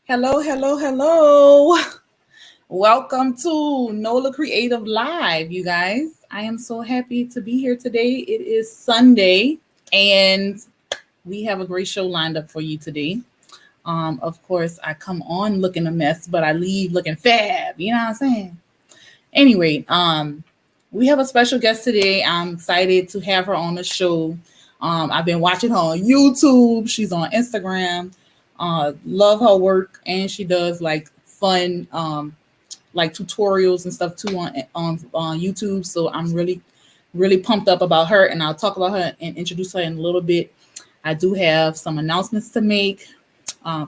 Hello, hello, hello. Welcome to NOLA Creative Live, you guys. I am so happy to be here today. It is Sunday, and we have a great show lined up for you today. Of course, I come on looking a mess, but I leave looking fab. You know what I'm saying? Anyway, we have a special guest today. I'm excited to have her on the show. I've been watching her on YouTube. She's on Instagram. Love her work, and she does like fun like tutorials and stuff too on YouTube. So I'm really pumped up about her, and I'll talk about her and introduce her in a little bit. I do have some announcements to make.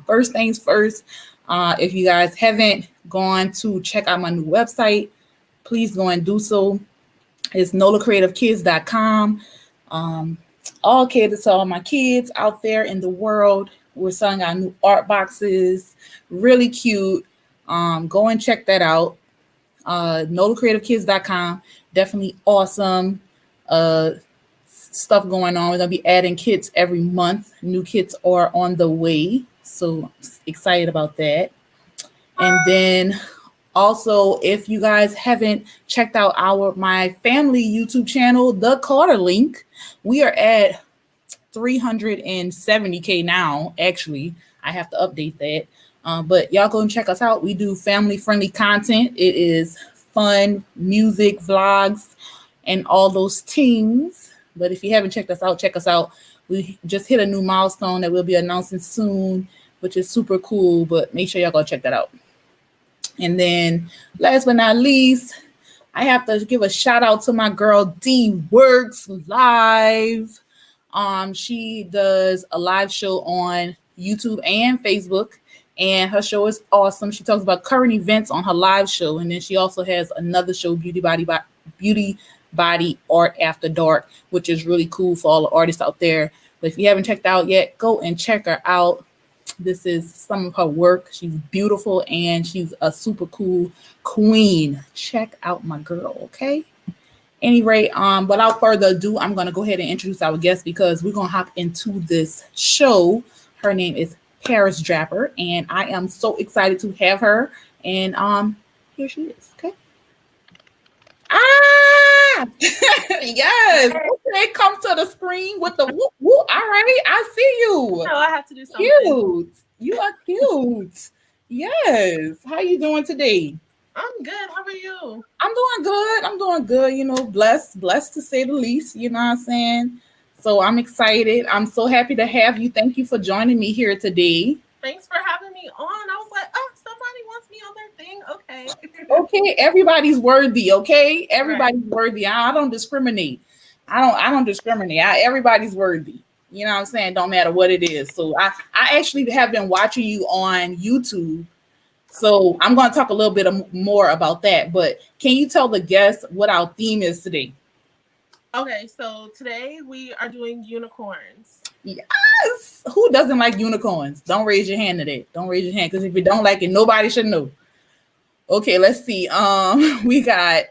First things first, if you guys haven't gone to check out my new website, please go and do so. It's nolacreativekids.com. All catered to all my kids out there in the world. We're selling our new art boxes, really cute. Go and check that out. nolacreativekids.com. Definitely awesome stuff going on. We're gonna be adding kits every month. New kits are on the way, so excited about that. And then also, if you guys haven't checked out my family YouTube channel, The Carter Link, we are at 370K now. Actually, I have to update that. But y'all go and check us out. We do family-friendly content. It is fun, music, vlogs, and all those things. But if you haven't checked us out, check us out. We just hit a new milestone that we'll be announcing soon, which is super cool. But make sure y'all go check that out. And then last but not least, I have to give a shout out to my girl D Works Live. She does a live show on YouTube and Facebook, and her show is awesome. She talks about current events on her live show, and then she also has another show, Beauty Body Art After Dark, which is really cool for all the artists out there. But if you haven't checked out yet, go and check her out. This is some of her work. She's beautiful and she's a super cool queen. Check out my girl, okay? Anyway, without further ado, I'm gonna go ahead and introduce our guest because we're gonna hop into this show. Her name is Paris Draper, and I am so excited to have her. And here she is, okay? Ah, yes. Okay, come to the screen with the whoop whoop. All right, I see you. No, I have to do something. Cute. You are cute. Yes. How you doing today? I'm good. How are you? I'm doing good. You know, blessed to say the least. You know what I'm saying? So I'm excited. I'm so happy to have you. Thank you for joining me here today. Thanks for having me on. I was like, oh, somebody wants me on their thing. Okay. Okay, everybody's worthy. Okay, everybody's worthy. I don't discriminate. I don't discriminate. Everybody's worthy. You know what I'm saying? Don't matter what it is. So I actually have been watching you on YouTube. So I'm going to talk a little bit more about that. But can you tell the guests what our theme is today? Okay, so today we are doing unicorns. Yes. Who doesn't like unicorns? Don't raise your hand today. Don't raise your hand because if you don't like it, nobody should know. Okay, let's see. We got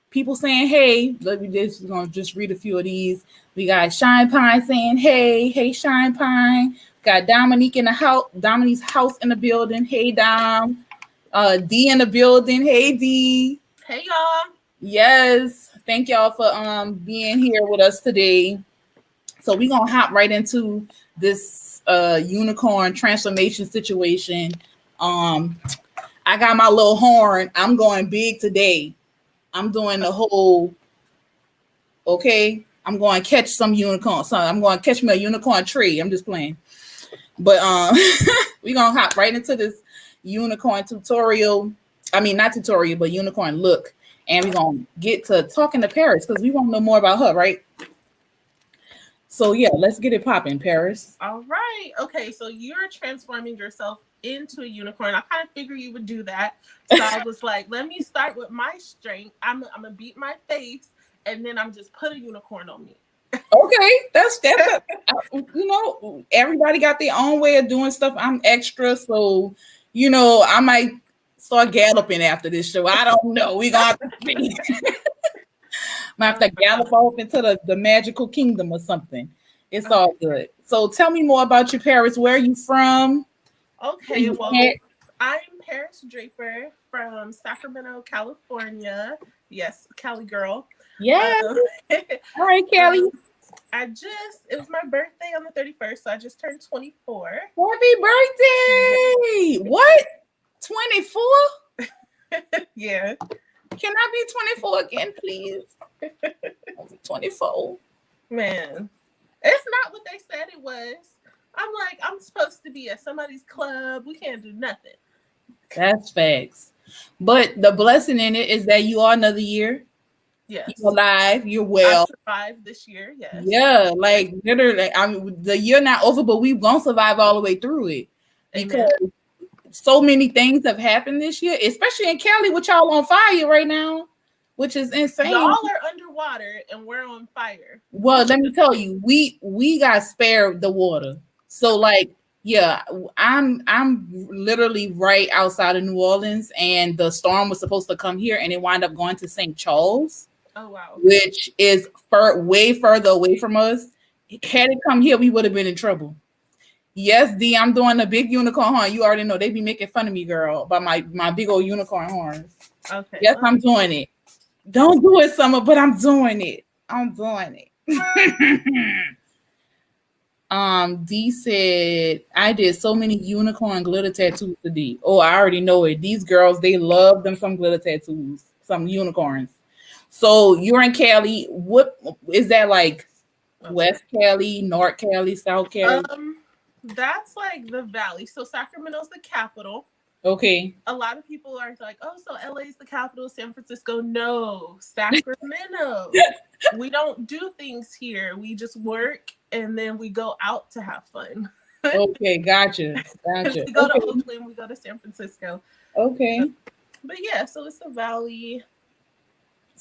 people saying hey. Let me just read a few of these. We got Shine Pine saying hey Shine Pine. Got Dominique in the house. Dominique's house in the building. Hey Dom. D in the building. Hey D. Hey y'all. Yes. Thank y'all for being here with us today. So we're gonna hop right into this unicorn transformation situation. I got my little horn. I'm going big today. I'm doing the whole, okay, I'm going to catch some unicorn. So I'm going to catch me a unicorn tree. I'm just playing. But we're going to hop right into this unicorn tutorial. I mean, not tutorial, but unicorn look. And we're going to get to talking to Paris because we want to know more about her, right? So, yeah, let's get it popping, Paris. All right. Okay, so you're transforming yourself into a unicorn. I kind of figured you would do that. So I was like, let me start with my strength. I'm going to beat my face, and then I'm just put a unicorn on me. Okay, that's you know, everybody got their own way of doing stuff. I'm extra, so, you know, I might start galloping after this show. I don't know. We got to see. Might have to gallop off into the magical kingdom or something. It's all good. So tell me more about you, Paris. Where are you from? Okay, well, I'm Paris Draper from Sacramento, California. Yes, Cali girl. Yeah. Um, All right, Kelly. it was my birthday on the 31st, so I just turned 24. Happy birthday. What? 24? Yeah. Can I be 24 again, please? 24. Man, it's not what they said it was. I'm like, I'm supposed to be at somebody's club. We can't do nothing. That's facts. But the blessing in it is that you are another year. Yes. You're alive. You're I well. survived this year. Yes. Yeah, like literally. I mean, the year not over, but we're gonna survive all the way through it because Amen. so many things have happened this year, especially in Cali, with y'all on fire right now, which is insane. Y'all are underwater and we're on fire. Well, let me tell you, we got spared the water. So like, yeah, I'm literally right outside of New Orleans, and the storm was supposed to come here, and it wound up going to St. Charles. Oh wow. Which is way further away from us. Had it come here, we would have been in trouble. Yes, D, I'm doing a big unicorn horn. You already know they be making fun of me, girl, by my big old unicorn horns. Okay. Yes, I'm doing it. Don't do it, Summer, but I'm doing it. I'm doing it. D said I did so many unicorn glitter tattoos to D. Oh, I already know it. These girls, they love them some glitter tattoos, some unicorns. So you're in Cali. What is that like? Okay. West Cali, North Cali, South Cali? That's like the valley. So Sacramento's the capital. Okay. A lot of people are like, oh, so LA's the capital, San Francisco. No, Sacramento. We don't do things here. We just work and then we go out to have fun. Okay, gotcha. We go to Oakland, we go to San Francisco. Okay. But yeah, so it's a valley.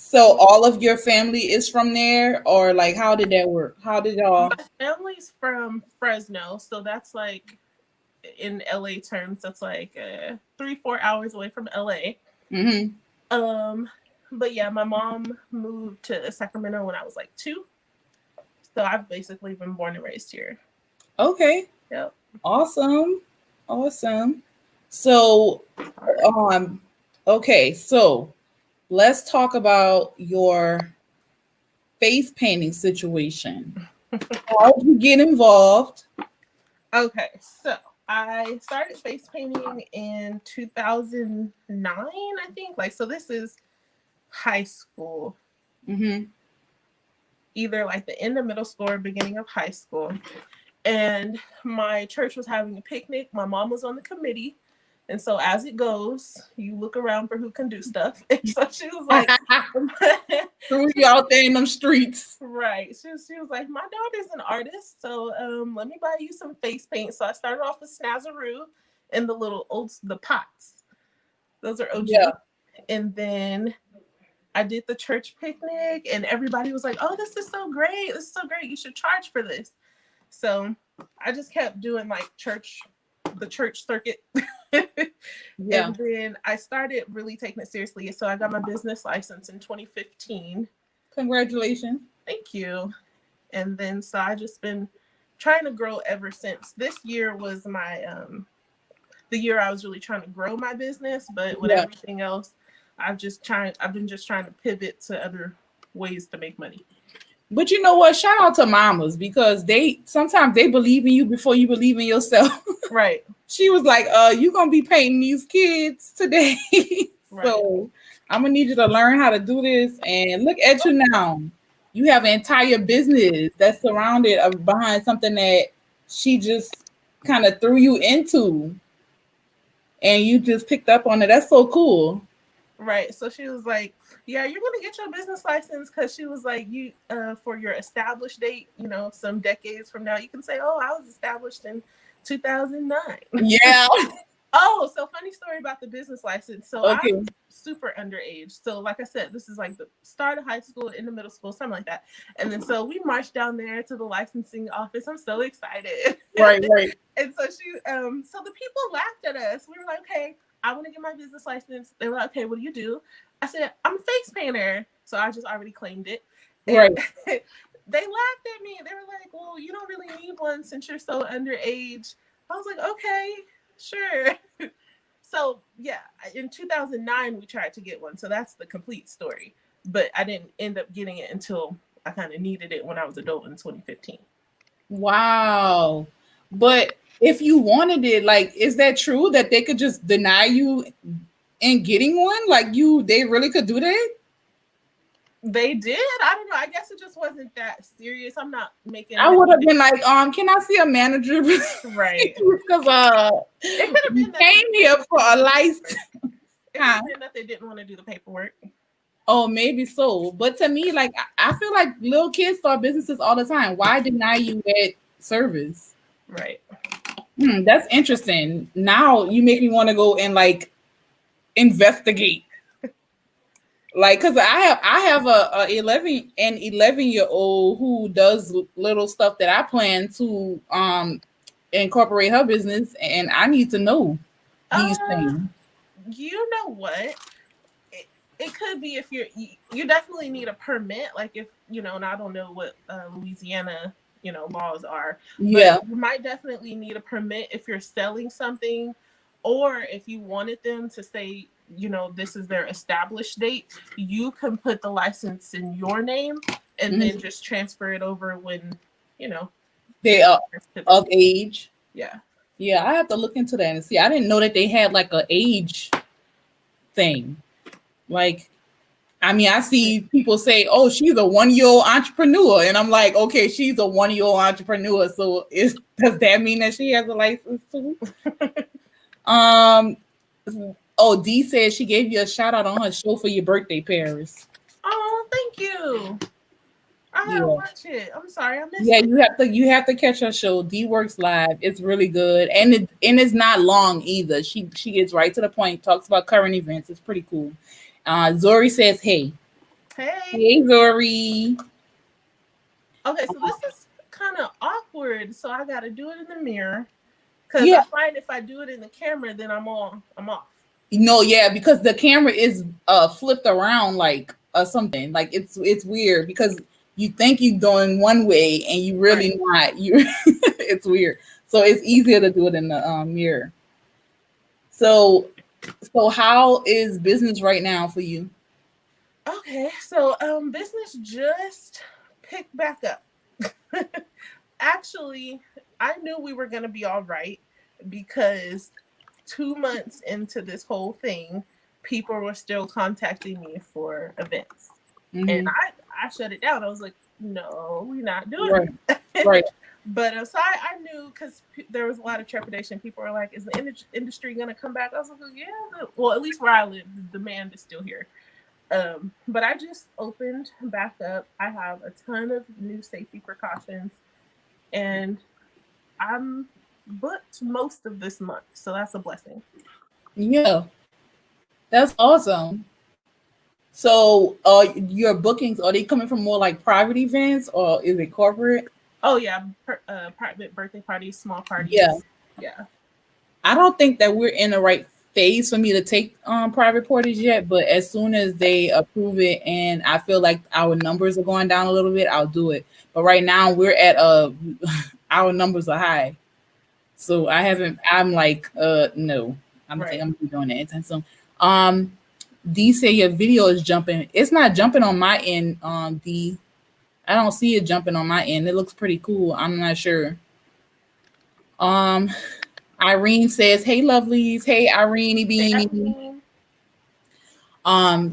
So all of your family is from there, or like how did that work? How did y'all? My family's from Fresno, so that's like in LA terms, that's like 3-4 hours away from LA. Mm-hmm. But yeah, my mom moved to Sacramento when I was like 2, so I've basically been born and raised here. Okay. Yep. Awesome. So, okay, so let's talk about your face painting situation. How did you get involved? Okay, so I started face painting in 2009, I think. Like, so this is high school. Mm-hmm. Either like the end of middle school or beginning of high school. And my church was having a picnic. My mom was on the committee. And so as it goes, you look around for who can do stuff. And so she was like, threw you out there in them streets. Right. She was like, my daughter's an artist, so let me buy you some face paint. So I started off with Snazaroo and the pots. Those are OG. Yeah. And then I did the church picnic and everybody was like, oh, this is so great. This is so great. You should charge for this. So I just kept doing like the church circuit. Yeah. And then I started really taking it seriously. So I got my business license in 2015. Congratulations. Thank you. And then so I just been trying to grow ever since. This year was my the year I was really trying to grow my business, but with everything else, I've been just trying to pivot to other ways to make money. But you know what? Shout out to mamas, because sometimes they believe in you before you believe in yourself. Right. She was like, you're going to be painting these kids today. Right. So I'm going to need you to learn how to do this. And look at you now. You have an entire business that's surrounded behind something that she just kind of threw you into. And you just picked up on it. That's so cool. Right. So she was like, yeah, you're going to get your business license, because she was like, you for your established date, some decades from now, you can say, oh, I was established in 2009. Yeah. Oh, so funny story about the business license. So okay. I'm super underage. So like I said, this is like the start of high school, into middle school, something like that. And then so we marched down there to the licensing office. I'm so excited. Right. And so so the people laughed at us. We were like, okay, I want to get my business license. They were like, okay, what do you do? I said, I'm a face painter. So I just already claimed it. Right. They laughed at me. They were like, well, you don't really need one since you're so underage. I was like, okay. Sure. So yeah, in 2009 we tried to get one. So that's the complete story. But I didn't end up getting it until I kind of needed it when I was adult in 2015. Wow. But if you wanted it, like, is that true that they could just deny you in getting one? Like they really could do that? They did. I don't know. I guess it just wasn't that serious. I'm not making. I would have been like, can I see a manager? Right. Because it could have you been that came here for a license. It could have been that they didn't want to do the paperwork. Oh, maybe so. But to me, like, I feel like little kids start businesses all the time. Why deny you that service? Right. That's interesting. Now you make me want to go and like investigate. Like, cause I have a 11-year-old who does little stuff that I plan to incorporate her business, and I need to know these things. You know what? It could be if you definitely need a permit. Like if and I don't know what Louisiana laws are. Yeah, but you might definitely need a permit if you're selling something, or if you wanted them to say this is their established date. You can put the license in your name and then just transfer it over when they are of age. Yeah. I have to look into that and see. I didn't know that they had like an age thing. Like, I mean, I see people say, "Oh, she's a 1-year-old entrepreneur," and I'm like, "Okay, she's a 1-year-old entrepreneur. So, does that mean that she has a license too?" Oh, D said she gave you a shout out on her show for your birthday, Paris. Oh, thank you. I gotta watch it. I'm sorry, I missed it. You have to catch her show. D Works Live. It's really good, and it's not long either. She gets right to the point. Talks about current events. It's pretty cool. Zori says, "Hey, Zori." Okay, so this is kind of awkward. So I gotta do it in the mirror because I find if I do it in the camera, then I'm off. Because the camera is flipped around like something. Like it's weird because you think you're doing one way and you really not. It's weird. So it's easier to do it in the mirror. So how is business right now for you? Okay, so business just picked back up. Actually, I knew we were gonna be all right because 2 months into this whole thing, people were still contacting me for events. And I shut it down. I was like, no, we're not doing it. Right. But so I knew because there was a lot of trepidation. People were like, is the industry going to come back? I was like, yeah. Well, at least where I live, the demand is still here. But I just opened back up. I have a ton of new safety precautions. And I'm booked most of this month. So that's a blessing. Yeah. That's awesome. So your bookings, are they coming from more like private events or is it corporate? Oh yeah, private birthday parties, small parties. Yeah. I don't think that we're in the right phase for me to take private parties yet, but as soon as they approve it and I feel like our numbers are going down a little bit, I'll do it. But right now we're at our numbers are high. So I'm like, no. I don't think I'm gonna be doing that anytime soon. D say your video is jumping. It's not jumping on my end, D. I don't see it jumping on my end. It looks pretty cool. I'm not sure. Irene says, "Hey, lovelies. Hey, Irene Beanie."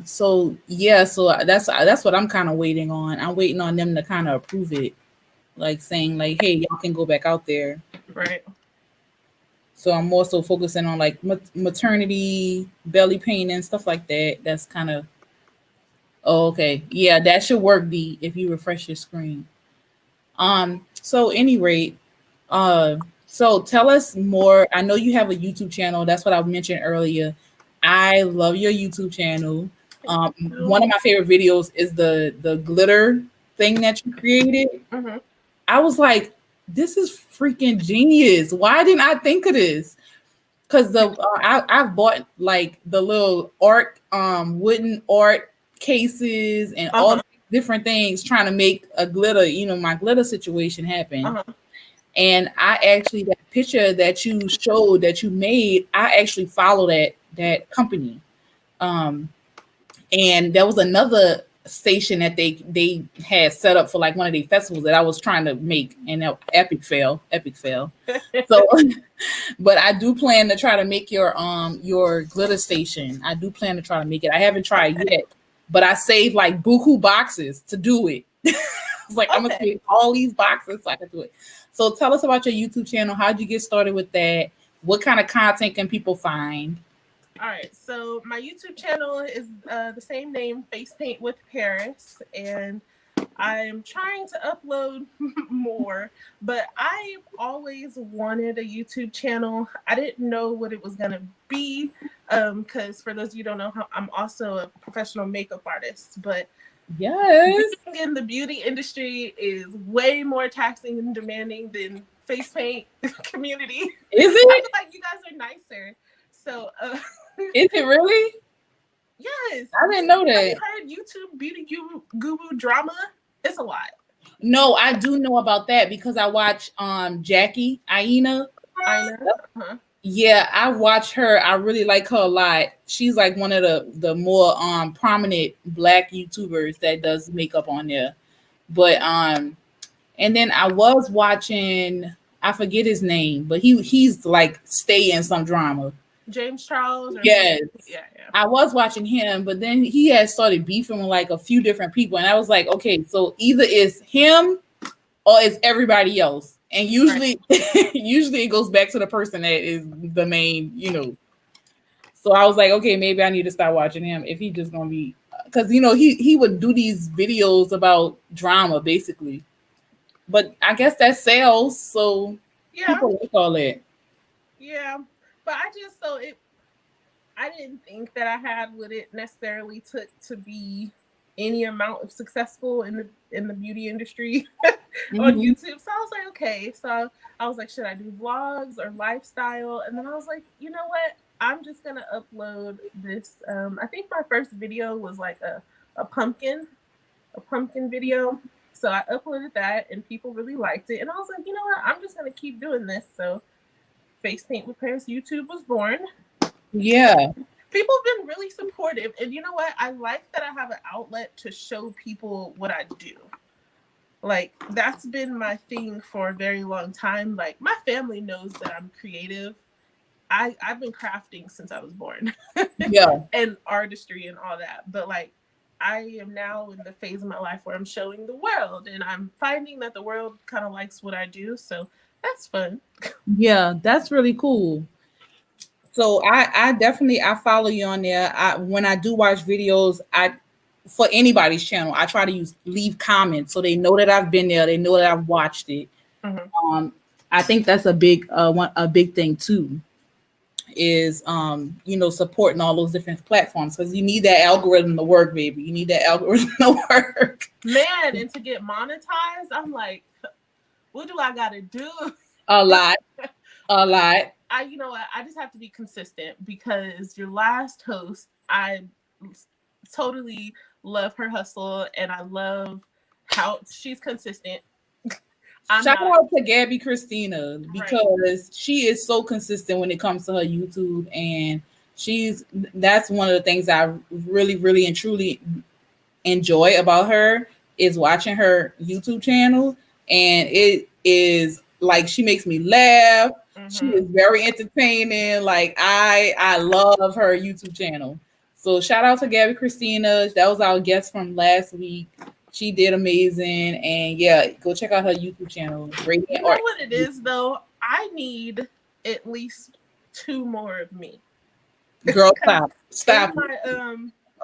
So that's what I'm kind of waiting on. I'm waiting on them to kind of approve it, like saying like, "Hey, y'all can go back out there." Right. So I'm also focusing on like maternity, belly pain, and stuff like that. That's kind of okay. Yeah, that should work. D if you refresh your screen. So any rate, so tell us more. I know you have a YouTube channel. That's what I mentioned earlier. I love your YouTube channel. One of my favorite videos is the glitter thing that you created. Mm-hmm. I was like, this is freaking genius. Why didn't I think of this? Because I've bought like the little art, wooden art cases and all different things trying to make a glitter, my glitter situation happen. And I actually, that picture that you showed that you made, I actually follow that company. Um, and there was another station that they had set up for like one of the festivals that I was trying to make, and that epic fail. So, but I do plan to try to make your glitter station. I do plan to try to make it. I haven't tried yet, but I saved like buku boxes to do it. It's like I'm gonna save all these boxes so I can do it. So tell us about your YouTube channel. How'd you get started with that? What kind of content can people find? All right, so my YouTube channel is the same name, Facepaint with Paris, and I'm trying to upload more, but I always wanted a YouTube channel. I didn't know what it was gonna be, because for those of you who don't know, I'm also a professional makeup artist, but yes, being in the beauty industry is way more taxing and demanding than face paint community. Is I it? feel like you guys are nicer. So Is it really? Yes. I didn't know Have that. you heard YouTube beauty guru drama? It's a lot. No, I do know about that because I watch Jackie Aina. I know. Uh-huh. Yeah, I watch her. I really like her a lot. She's like one of the more prominent black YouTubers that does makeup on there. But and then I was watching, I forget his name, but he's like stay in some drama. James Charles. Yes. Yeah. I was watching him, but then he had started beefing with like a few different people, and I was like, okay, so either it's him or it's everybody else. And usually, usually it goes back to the person that is the main, So I was like, okay, maybe I need to start watching him if he just gonna be, because he would do these videos about drama basically, but I guess that sells, so people like all that. Yeah, but I didn't think that I had what it necessarily took to be any amount of successful in the beauty industry on YouTube. So I was like, okay. So I was like, should I do vlogs or lifestyle? And then I was like, you know what? I'm just gonna upload this. I think my first video was like a pumpkin video. So I uploaded that and people really liked it. And I was like, you know what? I'm just gonna keep doing this. So Facepaint with Paris YouTube was born. Yeah. People have been really supportive. And you know what? I like that I have an outlet to show people what I do. Like, that's been my thing for a very long time. Like, my family knows that I'm creative. I've been crafting since I was born. Yeah. And artistry and all that. But like, I am now in the phase of my life where I'm showing the world. And I'm finding that the world kind of likes what I do. So that's fun. Yeah, that's really cool. So I definitely follow you on there. When I do watch videos, for anybody's channel, I try to leave comments so they know that I've been there. They know that I've watched it. Mm-hmm. I think that's a big thing too. Is supporting all those different platforms, because you need that algorithm to work, baby. You need that algorithm to work. Man, and to get monetized, I'm like, what do I gotta do? A lot. You know what? I just have to be consistent, because your last host, I totally love her hustle and I love how she's consistent. Shout out to Gabby Christina, because she is so consistent when it comes to her YouTube, and that's one of the things I really, really and truly enjoy about her, is watching her YouTube channel. And it is like, she makes me laugh. She is very entertaining. Like, I love her YouTube channel. So shout out to Gabby Christina. That was our guest from last week. She did amazing. And yeah, go check out her YouTube channel. You know what it is though? I need at least 2 more of me. Girl, stop.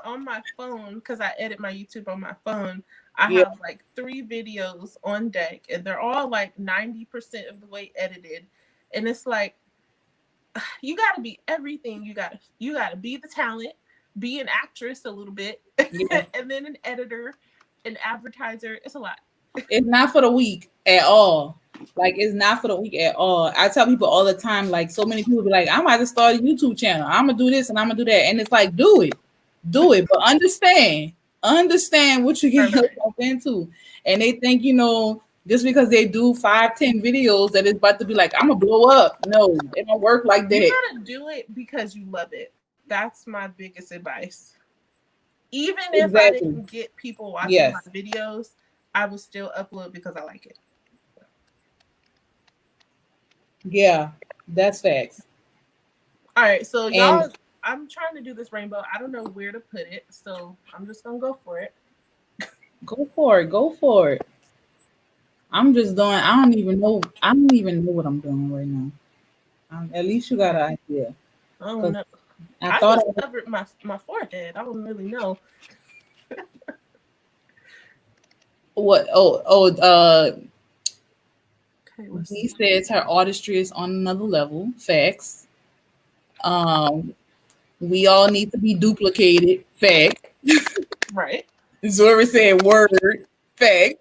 On my phone, because I edit my YouTube on my phone, I have like 3 videos on deck, and they're all like 90% of the way edited. And it's like, you got to be everything. You got to be the talent, be an actress a little bit, and then an editor, an advertiser. It's a lot. It's not for the weak at all. Like, it's not for the weak at all. I tell people all the time, like, so many people be like, I might just start a YouTube channel. I'm going to do this and I'm going to do that. And it's like, do it. But understand what you get yourself into. And they think, Just because they do 5, 10 videos that is about to be like, I'm gonna blow up. No, it don't work like You that. gotta do it because you love it. That's my biggest advice. Even if I Exactly. didn't get people watching my Yes. videos, I would still upload because I like it. Yeah. That's facts. All right, so And y'all, I'm trying to do this rainbow. I don't know where to put it, so I'm just gonna go for it. go for it. Go for it. I'm just doing. I don't even know. I don't even know what I'm doing right now. At least you got an idea. Oh Cause no, I I thought just I was, covered my forehead. I don't really know. what? Okay, let's He see. says her artistry is on another level. Facts. Um, we all need to be duplicated. Fact. Right. Zora said word. Fact.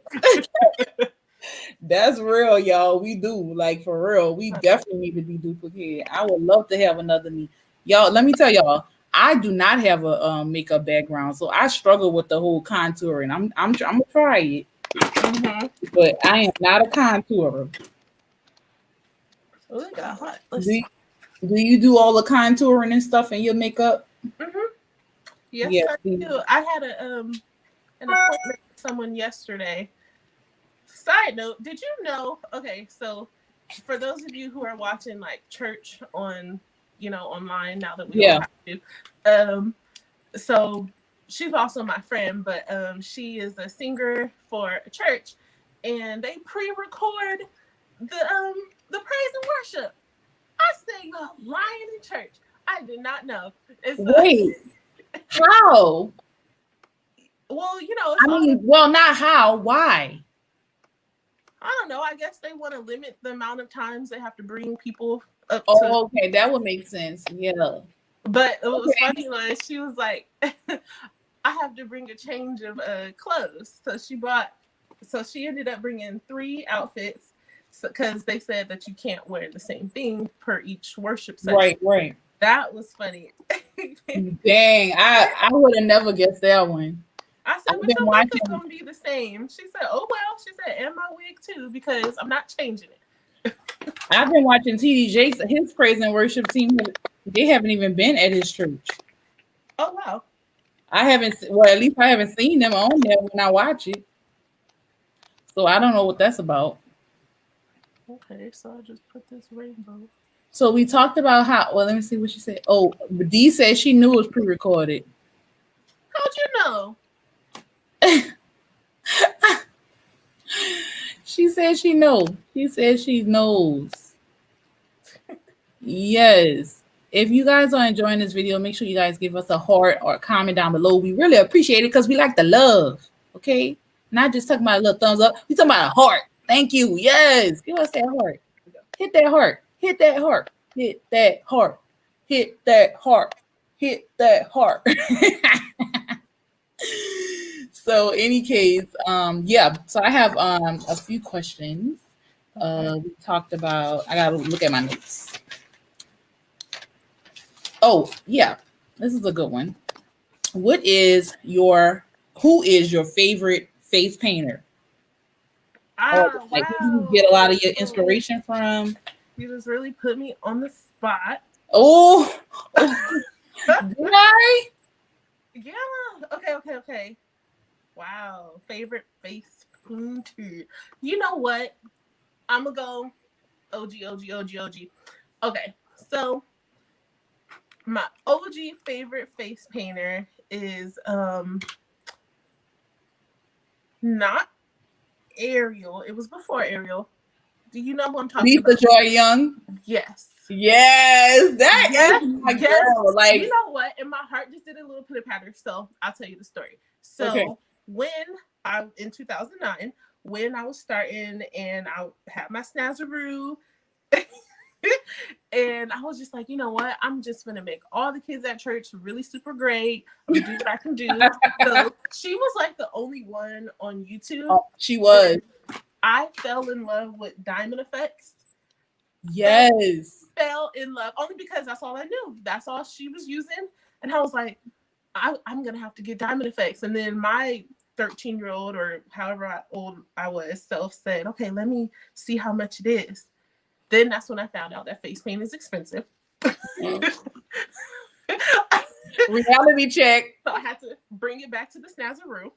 That's real, y'all. We do. Like for real. We definitely need to be duplicated. I would love to have another me. Y'all, let me tell y'all, I do not have a makeup background, so I struggle with the whole contouring. I'm gonna try it, Mm-hmm. but I am not a contourer. Oh, it got hot. Let's Do see. you, do you do all the contouring and stuff in your makeup? Mm-hmm. Yes, Yes. I do. I had an appointment with someone yesterday. Side note, did you know? Okay, so for those of you who are watching like church on, online now that we don't Yeah. have to, um, so she's also my friend, but she is a singer for a church, and they pre-record the praise and worship. I sang a lion in church. I did not know. It's Wait. How? well, it's I all. mean, well, not how. Why? I don't know. I guess they want to limit the amount of times they have to bring people up to. Oh, okay, that would make sense. Yeah. But what was Okay. funny was she was like, I have to bring a change of clothes. So she ended up bringing 3 outfits because they said that you can't wear the same thing per each worship session. Right. Right. That was funny. Dang, I would have never guessed that one. I said, I've but been your makeup's watching. gonna be the same. She said, oh well. She said, and my wig too, because I'm not changing it. I've been watching TD Jakes. His praise and worship team. They haven't even been at his church. Oh wow. I haven't. Well, at least I haven't seen them on there when I watch it. So I don't know what that's about. Okay, so I just put this rainbow. So we talked about how. Well, let me see what she said. Oh, Dee said she knew it was pre-recorded. How'd you know? She said she knows. She said she knows. Yes. If you guys are enjoying this video, make sure you guys give us a heart or a comment down below. We really appreciate it because we like the love. Okay? Not just talking about a little thumbs up. We talking about a heart. Thank you. Yes. Give us that heart. Hit that heart. Hit that heart. Hit that heart. Hit that heart. Hit that heart. So, any case, yeah. So I have a few questions. Okay. We talked about. I gotta look at my notes. Oh, yeah. This is a good one. What is your Who is your favorite face painter? Or Ah, like who do you get a lot of your wow. inspiration from? You just really put me on the spot. Oh, did I? Yeah. Okay. Wow. Favorite face painter. You know what? I'm gonna go OG. Okay. So my OG favorite face painter is not Ariel. It was before Ariel. Do you know who I'm talking Lisa about? Joy Young. Yes. Yes, that is Yes, my yes. girl. You Like, know what? And my heart just did a little pitter patter. So I'll tell you the story. okay, So when I in 2009, when I was starting and I had my snazaroo, and I was just like, you know what? I'm just gonna make all the kids at church really super great. I'm gonna do what I can do. So she was like the only one on YouTube. oh, she was. I fell in love with diamond effects. Fell Yes. fell in love only because that's all I knew. That's all she was using. And I was like, I'm gonna have to get diamond effects. And then my 13-year-old or however old I was self said, okay, let me see how much it is. Then that's when I found out that face paint is expensive. Reality check. So I had to bring it back to the Snazzaroo.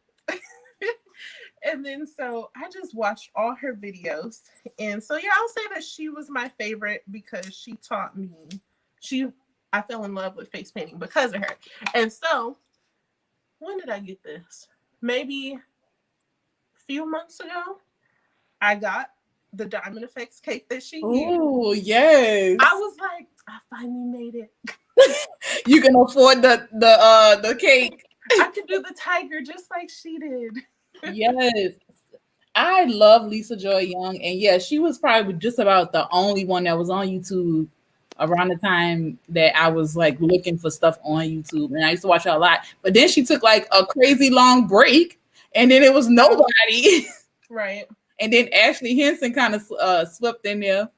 And then so I just watched all her videos. And so yeah, I'll say that she was my favorite because she taught me. I fell in love with face painting because of her. And so when did I get this? Maybe a few months ago, I got the diamond effects cake that she used. Oh, yes. I was like, I finally made it. You can afford the cake. I could do the tiger just like she did. Yes. I love Lisa Joy Young. And yeah, she was probably just about the only one that was on YouTube around the time that I was like looking for stuff on YouTube. And I used to watch her a lot. But then she took like a crazy long break. And then it was nobody. Right. And then Ashley Henson kind of swept in there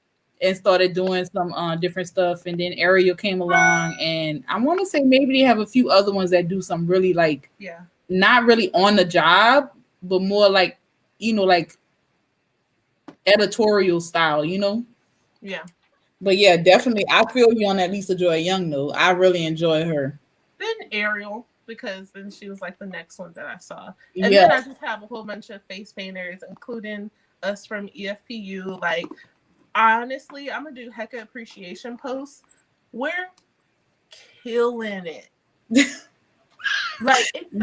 and started doing some different stuff. And then Ariel came along. And I want to say maybe they have a few other ones that do some really like, not really on the job, but more like, you know, like editorial style, you know? Yeah. But yeah, definitely. I feel you on that Lisa Joy Young though. I really enjoy her. Then Ariel, because then she was like the next one that I saw. And then I just have a whole bunch of face painters, including us from EFPU. Like, honestly, I'm going to do hecka appreciation posts. We're killing it. Like, it's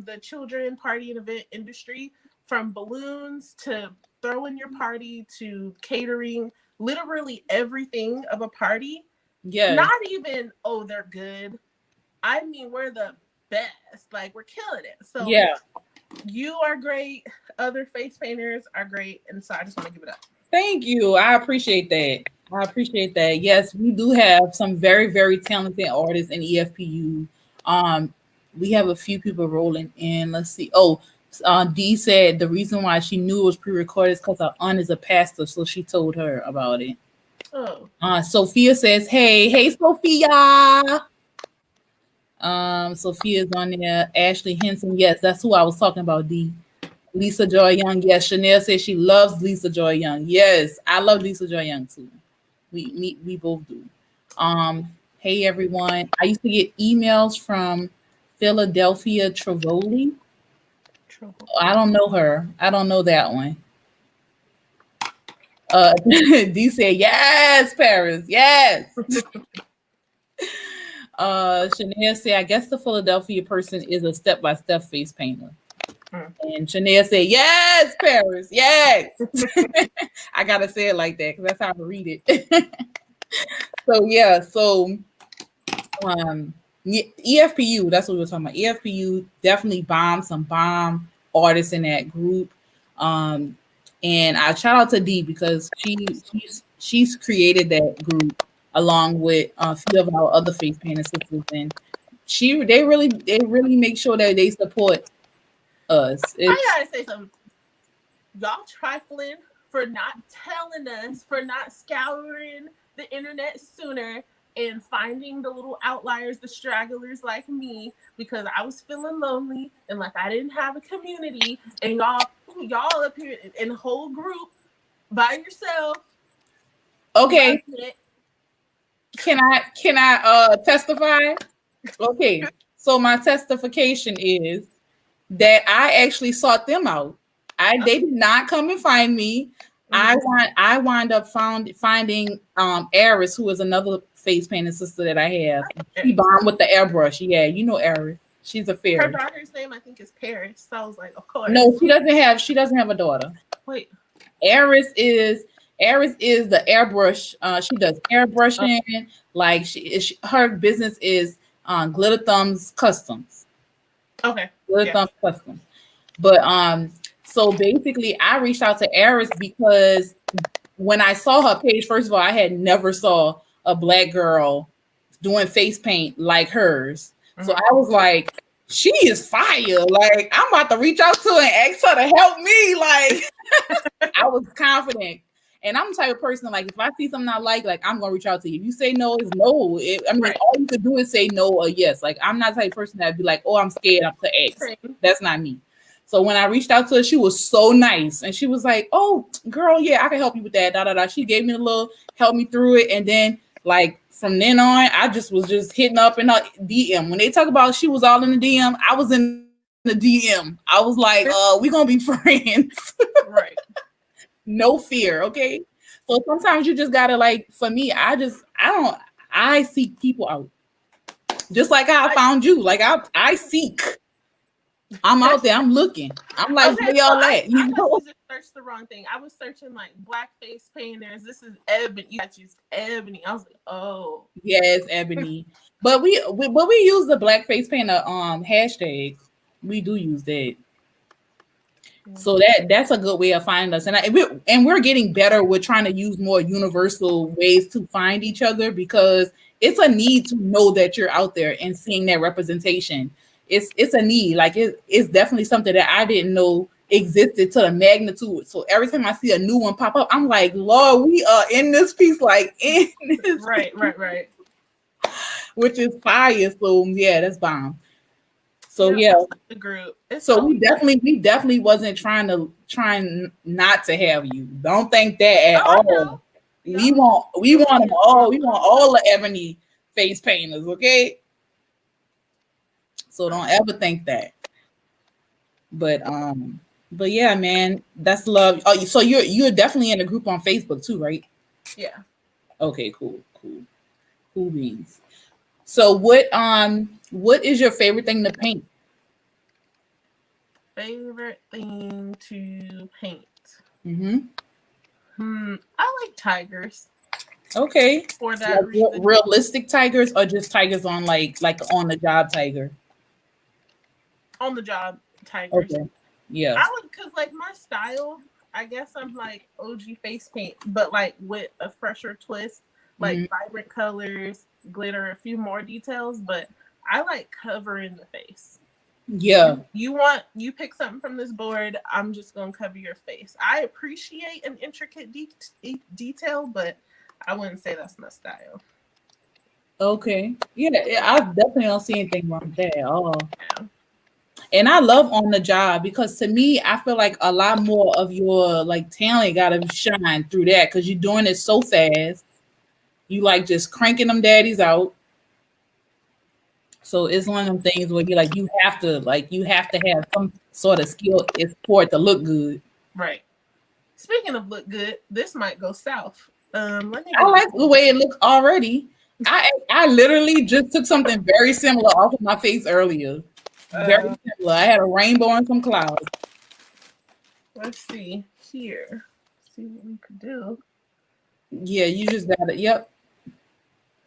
the children party and event industry, from balloons to throwing your party to catering, literally everything of a party. Yeah. Not even, oh, they're good. I mean, we're the best. Like, we're killing it. So yeah, you are great. Other face painters are great. And so I just want to give it up. Thank you. I appreciate that. I appreciate that. Yes, we do have some very, very talented artists in EFPU. We have a few people rolling in. Let's see. Oh, Dee said the reason why she knew it was pre-recorded is because her aunt is a pastor, so she told her about it. Oh. Sophia says, hey, Sophia. Sophia's on there. Ashley Henson, yes, that's who I was talking about. Dee. Lisa Joy Young, yes. Chanel says she loves Lisa Joy Young. Yes, I love Lisa Joy Young too. We both do. Hey everyone. I used to get emails from Philadelphia Travoli. I don't know her. I don't know that one. Dee said, yes, Paris, yes. Chanel said, I guess the Philadelphia person is a step-by-step face painter. And Chanel said, yes, Paris, yes. I gotta say it like that because that's how I read it. So EFPU, that's what we were talking about. EFPU definitely bombed some bomb artists in that group. And I shout out to Dee because she's created that group along with a few of our other face painter sisters, and they really make sure that they support us. I gotta say something. Y'all trifling for not telling us, for not scouring the internet sooner and finding the little outliers, the stragglers like me, because I was feeling lonely and like I didn't have a community, and y'all up here in a whole group by yourself. Okay. Can I testify? Okay. So my testification is that I actually sought them out. They did not come and find me. I wind up finding Aris, who is another face painting sister that I have. She bombed with the airbrush. Yeah, you know Aris. She's a fairy. Her daughter's name I think is Paris. So I was like, of course. No, she doesn't have a daughter. Wait. Aris is the airbrush. She does airbrushing. Okay. Like her business is Glitter Thumbs Customs. Okay. Glitter Thumbs Customs. But so basically I reached out to Aris because when I saw her page, first of all, I had never saw a Black girl doing face paint like hers. Mm-hmm. So I was like, she is fire. Like, I'm about to reach out to her and ask her to help me. Like, I was confident. And I'm the type of person, like, if I see something I like I'm gonna reach out to you. If you say no, it's no. I mean, Right. all you could do is say no or yes. Like, I'm not the type of person that'd be like, oh, I'm scared, I'm to X. Same. That's not me. So when I reached out to her, she was so nice, and she was like, "Oh, girl, yeah, I can help you with that." Da da da. She gave me a little, help me through it, and then like from then on, I just was just hitting up in her DM. When they talk about she was all in the DM, I was in the DM. I was like, we gonna be friends. Right. No fear, okay? So sometimes you just gotta, like, for me, I seek people out. Just like how I found you. Like I seek. I'm out there, I'm looking. I'm like, Okay, where so y'all I, at? You I must know? have just searched the wrong thing. I was searching like black face painters. This is Ebony. You guys used Ebony. I was like, oh. Yes, Ebony. But we use the black face painter hashtag. We do use that. So that's a good way of finding us, and we're getting better with trying to use more universal ways to find each other, because it's a need to know that you're out there and seeing that representation. It's a need, like it's definitely something that I didn't know existed to the magnitude. So every time I see a new one pop up, I'm like, Lord, we are in this piece, like in this, Right. which is fire. So yeah, that's bomb. So Yeah, yeah, that's like the group. It's so so we definitely wasn't trying not to have you. Don't think that at I all. know. We Yep. want we want them all. We want all the Ebony face painters, okay? So don't ever think that. But but yeah, man, that's love. Oh, so you're definitely in a group on Facebook too, right? Yeah. Okay, cool beans. So what is your favorite thing to paint? Favorite thing to paint. Mm-hmm. I like tigers Okay. for that Like reason. realistic tigers, or just tigers on like on the job tiger? On the job, tigers. Okay. Yeah. I would, cause like my style, I guess I'm like OG face paint, but like with a fresher twist, like Mhm. vibrant colors, glitter, a few more details. But I like covering the face. Yeah. You pick something from this board. I'm just gonna cover your face. I appreciate an intricate detail, but I wouldn't say that's my style. Okay. Yeah, I definitely don't see anything wrong with that at all. Yeah. And I love on the job, because to me, I feel like a lot more of your like talent gotta shine through that, because you're doing it so fast. You like just cranking them daddies out. So it's one of them things where you have to have some sort of skill is for it to look good. Right. Speaking of look good, this might go south. Let me I go. like the way it looks already. I literally just took something very similar off of my face earlier. Very Uh, similar. I had a rainbow and some clouds. let's see here. See what we could do. Yeah, you just got it. Yep,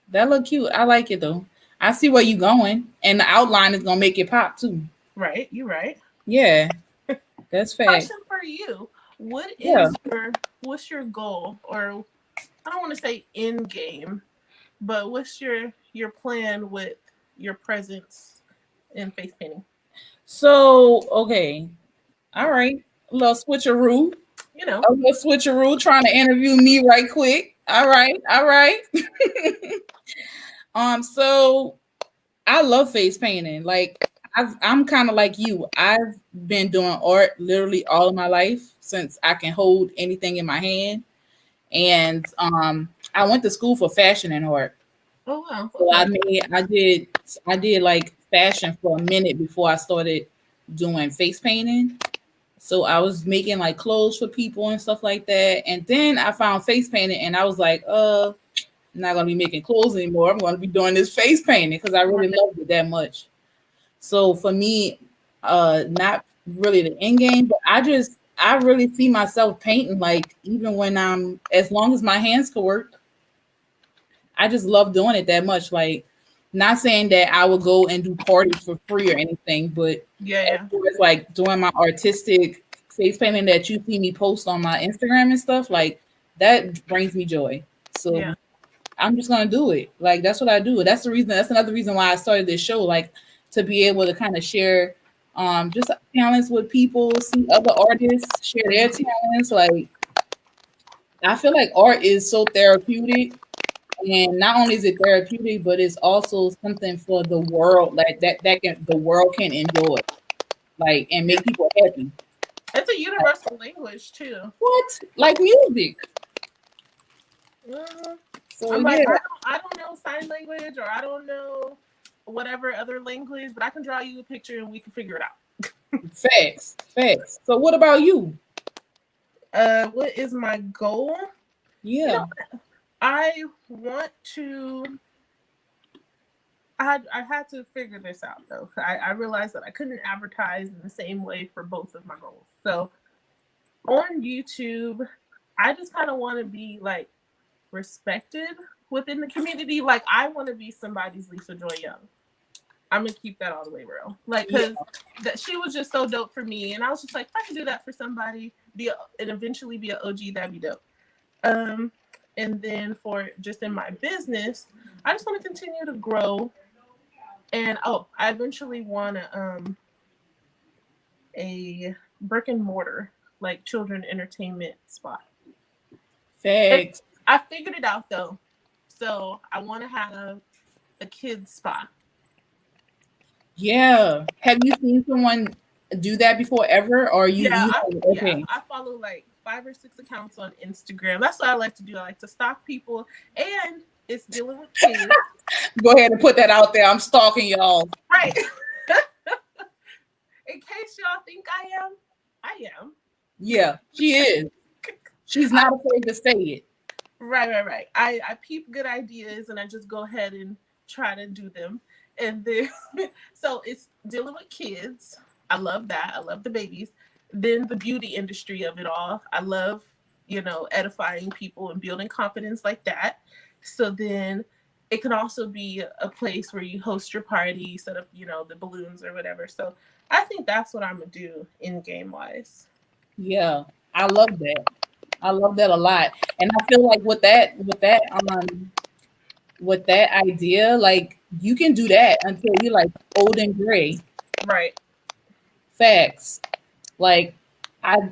that look cute. I like it though. I see where you going, and the outline is gonna make it pop too. Right, you're right. Yeah, that's fact. Question for you: What Yeah. is what's your goal, or I don't want to say end game, but what's your plan with your presence in face painting? So okay, all right. A little switcheroo. You know, A little switcheroo. Trying to interview me right quick. All right. All right. So I love face painting. Like I'm kind of like you. I've been doing art literally all of my life since I can hold anything in my hand. And I went to school for fashion and art. oh wow, So okay, I did like fashion for a minute before I started doing face painting. So I was making like clothes for people and stuff like that. And then I found face painting, and I was like, I'm not gonna be making clothes anymore. I'm gonna be doing this face painting because I really right, loved it that much. So for me, not really the end game, but I really see myself painting, like even when I'm, as long as my hands can work, I just love doing it that much. Like, not saying that I would go and do parties for free or anything, but as yeah, far as like doing my artistic face painting that you see me post on my Instagram and stuff, like that brings me joy. So yeah, I'm just gonna do it. Like that's what I do. That's the reason. That's another reason why I started this show. Like to be able to kind of share, just talents with people, see other artists share their talents. Like I feel like art is so therapeutic, and not only is it therapeutic, but it's also something for the world, like that can the world can enjoy, like and make people happy. It's a universal language too. What? Like music. Mhm. So I'm like, yeah, I don't know sign language, or I don't know whatever other language, but I can draw you a picture and we can figure it out. facts, facts. So what about you? What is my goal? You know, Yeah, I want to. I had to figure this out though. I realized that I couldn't advertise in the same way for both of my goals. So on YouTube, I just kind of want to be like respected within the community. Like I want to be somebody's Lisa Joy Young. I'm gonna keep that all the way real. Like, yeah, cause that she was just so dope for me, and I was just like, if I can do that for somebody, and eventually be an OG, that'd be dope. Um, and then for just in my business, I just want to continue to grow. And I eventually want a brick and mortar like children entertainment spot. And facts. I figured it out though. So I want to have a kids spa. Yeah. Have you seen someone do that before ever, or you have okay? I follow like 5 or 6 accounts on Instagram. That's what I like to do. I like to stalk people, and it's dealing with kids. Go ahead and put that out there. I'm stalking y'all. Right. In case y'all think I am. Yeah, she is. She's not afraid to say it. Right. I peep good ideas and I just go ahead and try to do them. And then so it's dealing with kids. I love that. I love the babies. Then the beauty industry of it all. I love, edifying people and building confidence like that. So then it can also be a place where you host your party, set up, the balloons or whatever. So I think that's what I'm gonna do in game wise. Yeah, I love that. I love that a lot, and I feel like with that idea, like you can do that until you're like old and gray. Right. Facts. Like I,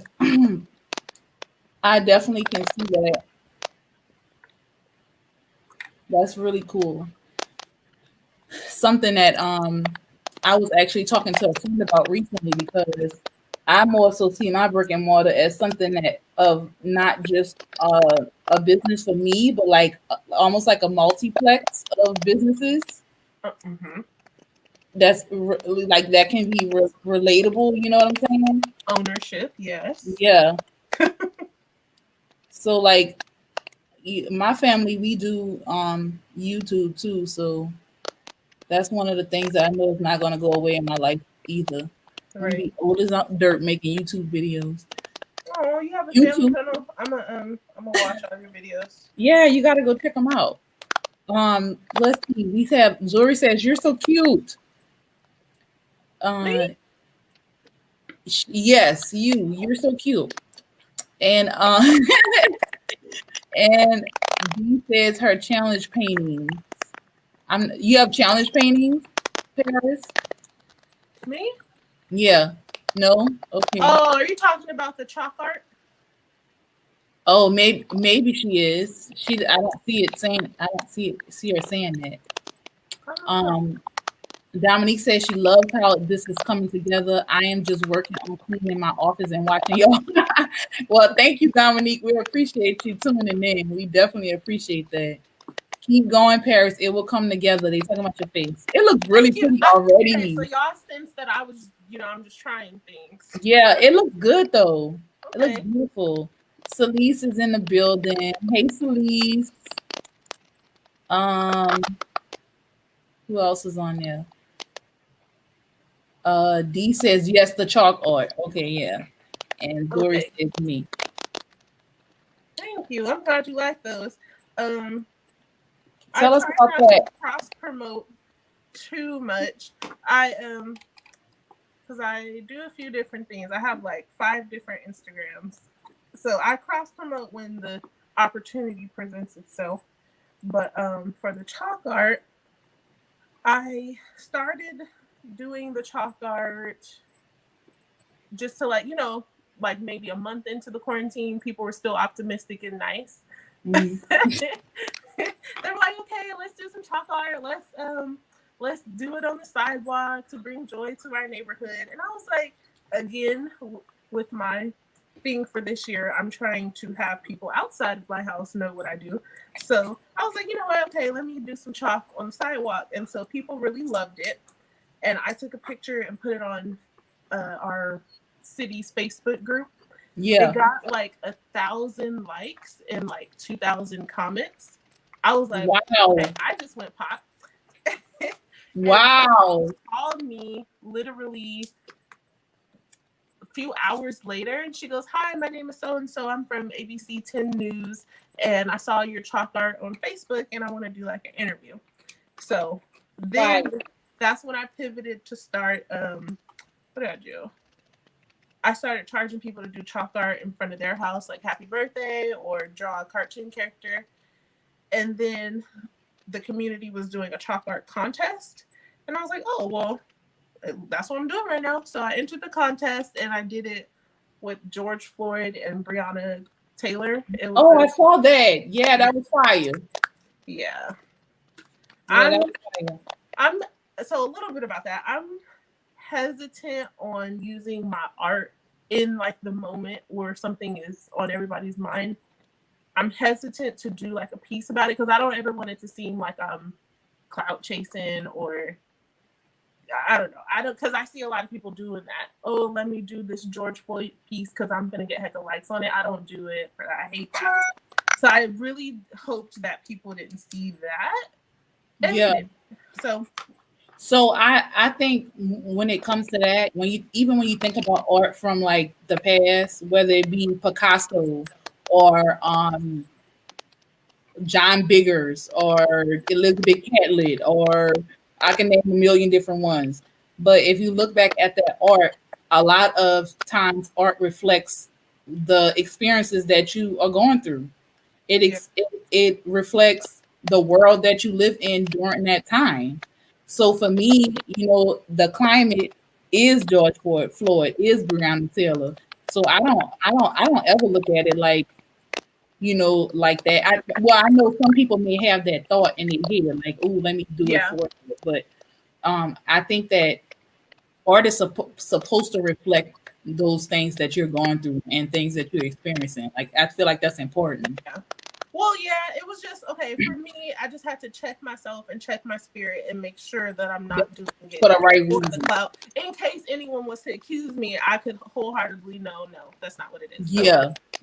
I definitely can see that. That's really cool. Something that I was actually talking to a friend about recently because I more so see my brick and mortar as something that of not just a business for me, but like almost like a multiplex of businesses Mm-hmm. like that can be relatable. You know what I'm saying? Ownership, yes. Yeah. So like my family, we do YouTube too. So that's one of the things that I know is not going to go away in my life either. I'm gonna Right. be old as dirt making YouTube videos. Oh, you have a family YouTube, channel. I'm gonna watch all your videos. yeah, you got to go check them out. Let's see. We have Zori says you're so cute. Me? Uh, yes, you're so cute. And and B says her challenge paintings. You have challenge paintings, Paris? Me? Yeah. No? Okay. Oh, are you talking about the chalk art? Oh, maybe she is. I don't see it saying I don't see her saying that. Oh, Um Dominique says she loves how this is coming together. I am just working on cleaning my office and watching y'all. Well, thank you, Dominique. We appreciate you tuning in. We definitely appreciate that. Keep going, Paris. It will come together. They talking about your face. It looks really thank you. pretty Okay, so already. y'all sense that I was, I'm just trying things. Yeah, it looks good though. It looks Okay. beautiful. Celise is in the building. Hey, Celise. Um, who else is on there? D says yes, the chalk art. Okay, yeah. And Dory Okay. says me. Thank you. I'm glad you like those. Um, I Tell us try about not to that. cross promote too much. I because I do a few different things. I have like 5 different Instagrams. So I cross promote when the opportunity presents itself. But for the chalk art, I started doing the chalk art just to like, like maybe a month into the quarantine, people were still optimistic and nice. Mm. They're like, okay, let's do some chalk art. Let's do it on the sidewalk to bring joy to our neighborhood. And I was like, again, with my thing for this year, I'm trying to have people outside of my house know what I do. So I was like, you know what? Okay, let me do some chalk on the sidewalk. And so people really loved it. And I took a picture and put it on our city's Facebook group. Yeah. It got like 1,000 likes and like 2,000 comments. I was like, wow. Okay, I just went pop. Wow. Called me literally a few hours later, and she goes, "Hi, my name is so and so. I'm from ABC 10 News, and I saw your chalk art on Facebook, and I want to do like an interview." So then that's when I pivoted to start. What did I do? I started charging people to do chalk art in front of their house, like happy birthday or draw a cartoon character. And then the community was doing a chalk art contest. And I was like, oh, well, that's what I'm doing right now. So I entered the contest and I did it with George Floyd and Breonna Taylor. I saw that. Yeah, that was fire. Yeah. Yeah, I'm so a little bit about that. I'm hesitant on using my art in like the moment where something is on everybody's mind. I'm hesitant to do like a piece about it because I don't ever want it to seem like I'm clout chasing or I don't know. Because I see a lot of people doing that. Oh, let me do this George Floyd piece because I'm gonna get heck of likes on it. I don't do it. I hate that. So I really hoped that people didn't see that. And yeah. So I think when it comes to that, when you think about art from like the past, whether it be Picasso or John Biggers or Elizabeth Catlett, or I can name a million different ones. But if you look back at that art, a lot of times art reflects the experiences that you are going through. It reflects the world that you live in during that time. So for me, the climate is George Floyd is Breonna Taylor. So I don't ever look at it like, like that. I know some people may have that thought in their head, like, oh, let me do it for it. But I think that art is supposed to reflect those things that you're going through and things that you're experiencing. Like, I feel like that's important. Yeah. Well, yeah, it was just, okay, for me, I just had to check myself and check my spirit and make sure that I'm not doing it for the right for reason. the clout. In case anyone was to accuse me, I could wholeheartedly no, that's not what it is. So,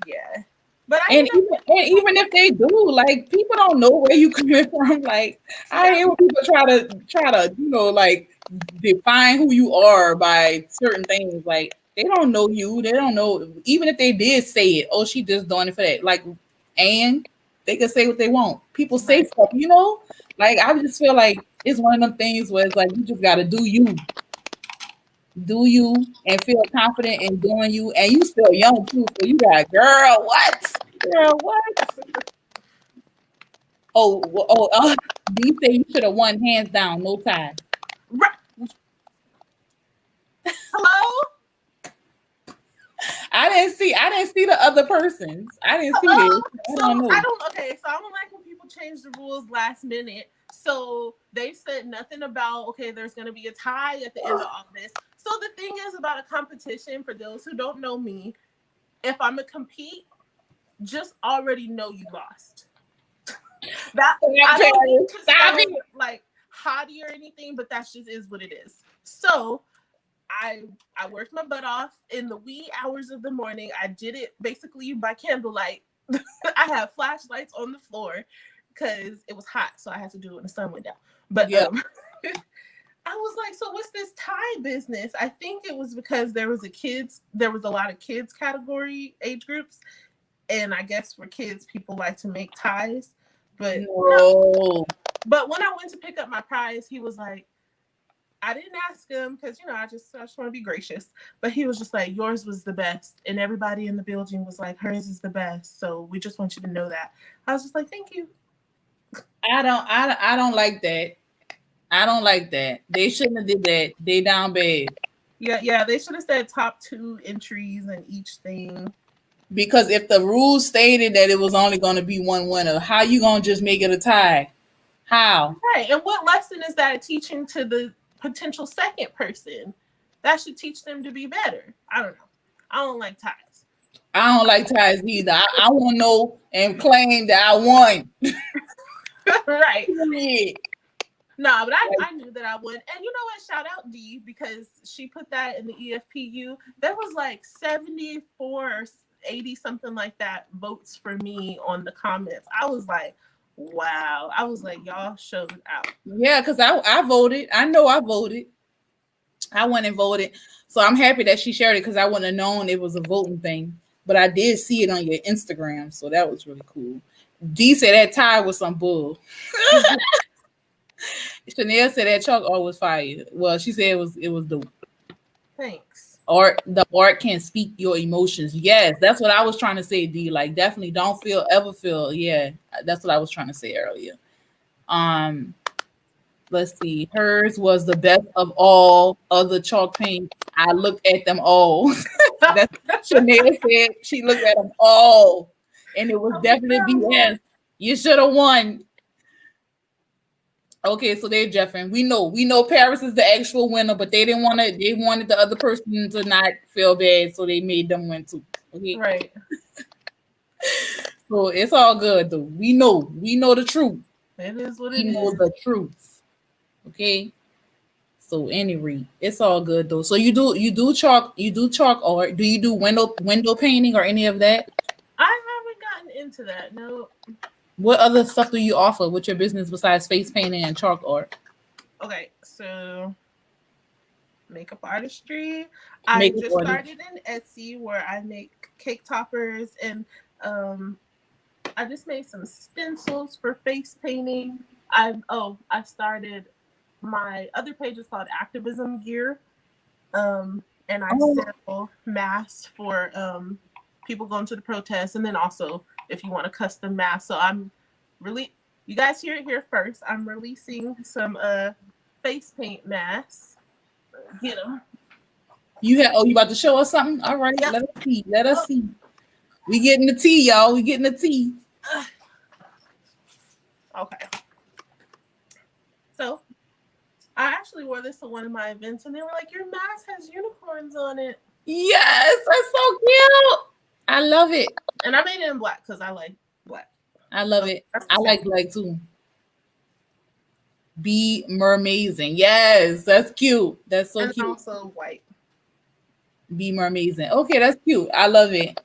yeah. But even if they do, like, people don't know where you coming from. Like, I hear people try to, like, define who you are by certain things. Like, they don't know you. They don't know. Even if they did say it, oh, she just doing it for that. Like, and they can say what they want. People say stuff, Like, I just feel like it's one of them things where it's like, you just gotta do you. Do you and feel confident in doing you, and you still young too, so you got girl what? Do you say you should have won hands down, no tie? Right. Hello? I didn't see the other persons. I didn't see this. I don't like when people change the rules last minute. So they said nothing about, okay, there's going to be a tie at the end of all this. So the thing is about a competition, for those who don't know me, if I'm going to compete, just already know you lost. I don't need to sound like haughty or anything, but that just is what it is. So I worked my butt off in the wee hours of the morning. I did it basically by candlelight. I had flashlights on the floor because it was hot, so I had to do it when the sun went down. But I was like, so what's this tie business? I think it was because there was a lot of kids category age groups, and I guess for kids, people like to make ties. But no. But when I went to pick up my prize, he was like, I didn't ask him because, I just want to be gracious. But he was just like, yours was the best. And everybody in the building was like, hers is the best. So we just want you to know that. I was just like, thank you. I don't like that. I don't like that. They shouldn't have did that. They down bad. Yeah. They should have said top 2 entries in each thing. Because if the rules stated that it was only going to be one winner, how you going to just make it a tie? How? Right. And what lesson is that teaching to the potential second person? That should teach them to be better. I don't know. I don't like ties. I don't like ties either. I want to know and claim that I won. Right. Period. No, but I knew that I would. And you know what? Shout out D, because she put that in the EFPU. There was like 74 or 80 something like that votes for me on the comments. I was like, wow. I was like, y'all showed out. Yeah, because I voted. I know I voted. I went and voted. So I'm happy that she shared it because I wouldn't have known it was a voting thing. But I did see it on your Instagram. So that was really cool. D said that tie was some bull. Chanel said that chalk art was fire. Well, she said it was dope. Thanks. The art can speak your emotions. Yes, that's what I was trying to say, D. Like, definitely don't ever feel. Yeah, that's what I was trying to say earlier. Let's see. Hers was the best of all other chalk paints. I looked at them all. That's Chanel said. She looked at them all, and it was definitely BS. You should have won. Okay, so they're Jeffing. We know Paris is the actual winner, but they didn't want to. They wanted the other person to not feel bad, so they made them win too. Okay, right. So it's all good though. We know the truth. It is what We it is. know the truth. Okay. So anyway, it's all good though. So you do chalk art. Do you do window painting or any of that? I haven't gotten into that. No. What other stuff do you offer with your business besides face painting and chalk art? Okay, so makeup artistry. I just started in Etsy where I make cake toppers, and I just made some stencils for face painting. I started, my other page is called Activism Gear, and I sell masks for people going to the protests, and then also if you want a custom mask. So you guys hear it here first. I'm releasing some face paint masks. Get them. You about to show us something? All right, yep. Let us see. We getting the tea, y'all. We getting the tea. Okay. So I actually wore this to one of my events, and they were like, "Your mask has unicorns on it." Yes, that's so cute. I love it. And I made it in black because I like black. I love it. I like black too. Be mermazing. Yes, that's cute. That's so cute. And also white. Be mermazing. Okay, that's cute. I love it.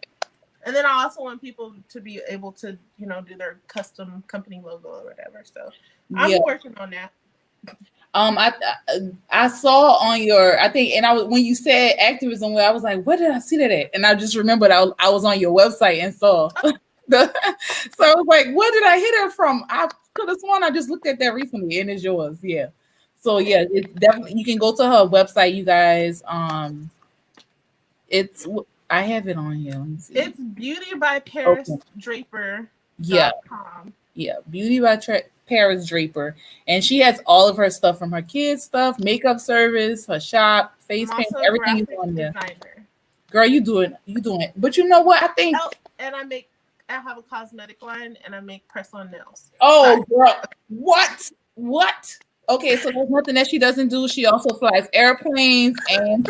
And then I also want people to be able to, do their custom company logo or whatever. So I'm working on that. I saw on your, I think, and when you said activism, I was like, where did I see that at? And I just remembered I was on your website and saw. So I was like, where did I hit it from? I could have sworn I just looked at that recently, and it's yours. Yeah. So yeah, it's definitely, you can go to her website, you guys. I have it on here. It's Beauty by Paris Draper. Yeah. Yeah, Beauty by Paris Draper, and she has all of her stuff from her kids' stuff, makeup service, her shop, face paint, everything is on there. Girl, you doing it. But you know what? I think. Oh, and I have a cosmetic line, and I make press-on nails. Oh, girl, what? Okay, so there's nothing that she doesn't do. She also flies airplanes and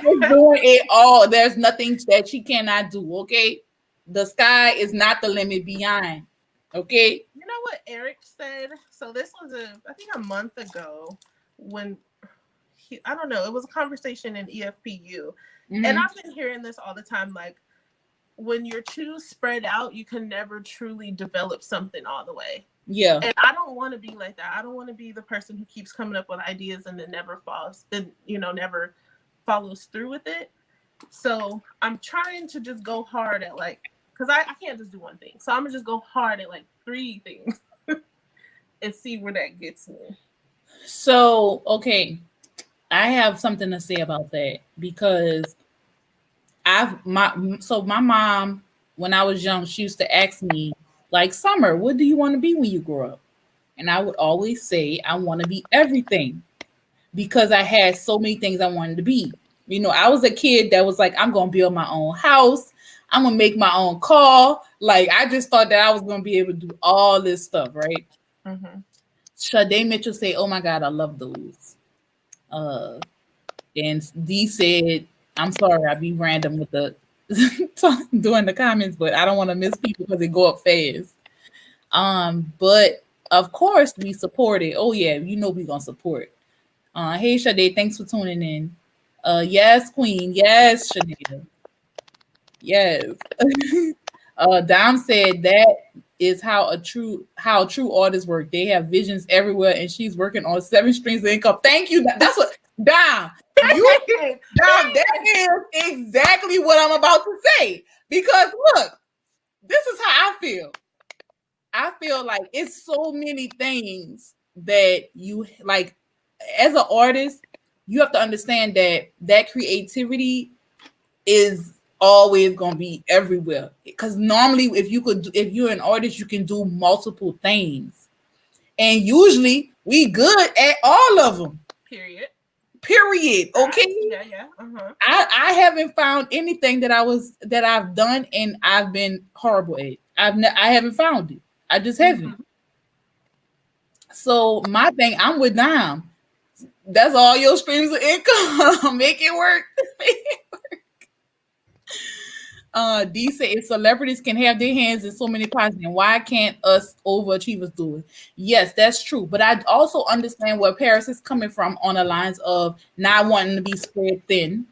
She's doing it all. There's nothing that she cannot do. Okay. The sky is not the limit beyond. Okay. You know what Eric said? So this was I think a month ago when I don't know, it was a conversation in EFPU. Mm-hmm. And I've been hearing this all the time. Like, when you're too spread out, you can never truly develop something all the way. Yeah. And I don't want to be like that. I don't want to be the person who keeps coming up with ideas and then never follows through with it. So I'm trying to just go hard at because I can't just do one thing. So I'm gonna just go hard at 3 things and see where that gets me. So, okay. I have something to say about that because my mom, when I was young, she used to ask me, Summer, what do you want to be when you grow up? And I would always say I want to be everything because I had so many things I wanted to be. You know, I was a kid that was like, I'm gonna build my own house. I'm gonna make my own car. Like I just thought that I was gonna be able to do all this stuff, right? Mm-hmm. Sade Mitchell say, "Oh my God, I love those." And D said, "I'm sorry, I be random with the doing the comments, but I don't want to miss people because they go up fast." But of course we support it. Oh yeah, you know we gonna support. Hey Sade, thanks for tuning in. Yes, Queen. Yes, Shanita. Yes. Dom said that is how true artists work. They have visions everywhere, and she's working on 7 streams of income. Thank you. That's what Dom. You Dom. That is exactly what I'm about to say. Because look, this is how I feel. I feel like it's so many things that you like as an artist. You have to understand that that creativity is always gonna be everywhere. Because normally, if you're an artist, you can do multiple things, and usually we good at all of them. Period. Period. Okay. Yeah. I haven't found anything that I've done and I've been horrible at. I haven't found it. I just haven't. Mm-hmm. So my thing, I'm with Dom. That's all your streams of income. Make it work. D say if celebrities can have their hands in so many pots, then why can't us overachievers do it? Yes, that's true. But I also understand where Paris is coming from on the lines of not wanting to be spread thin,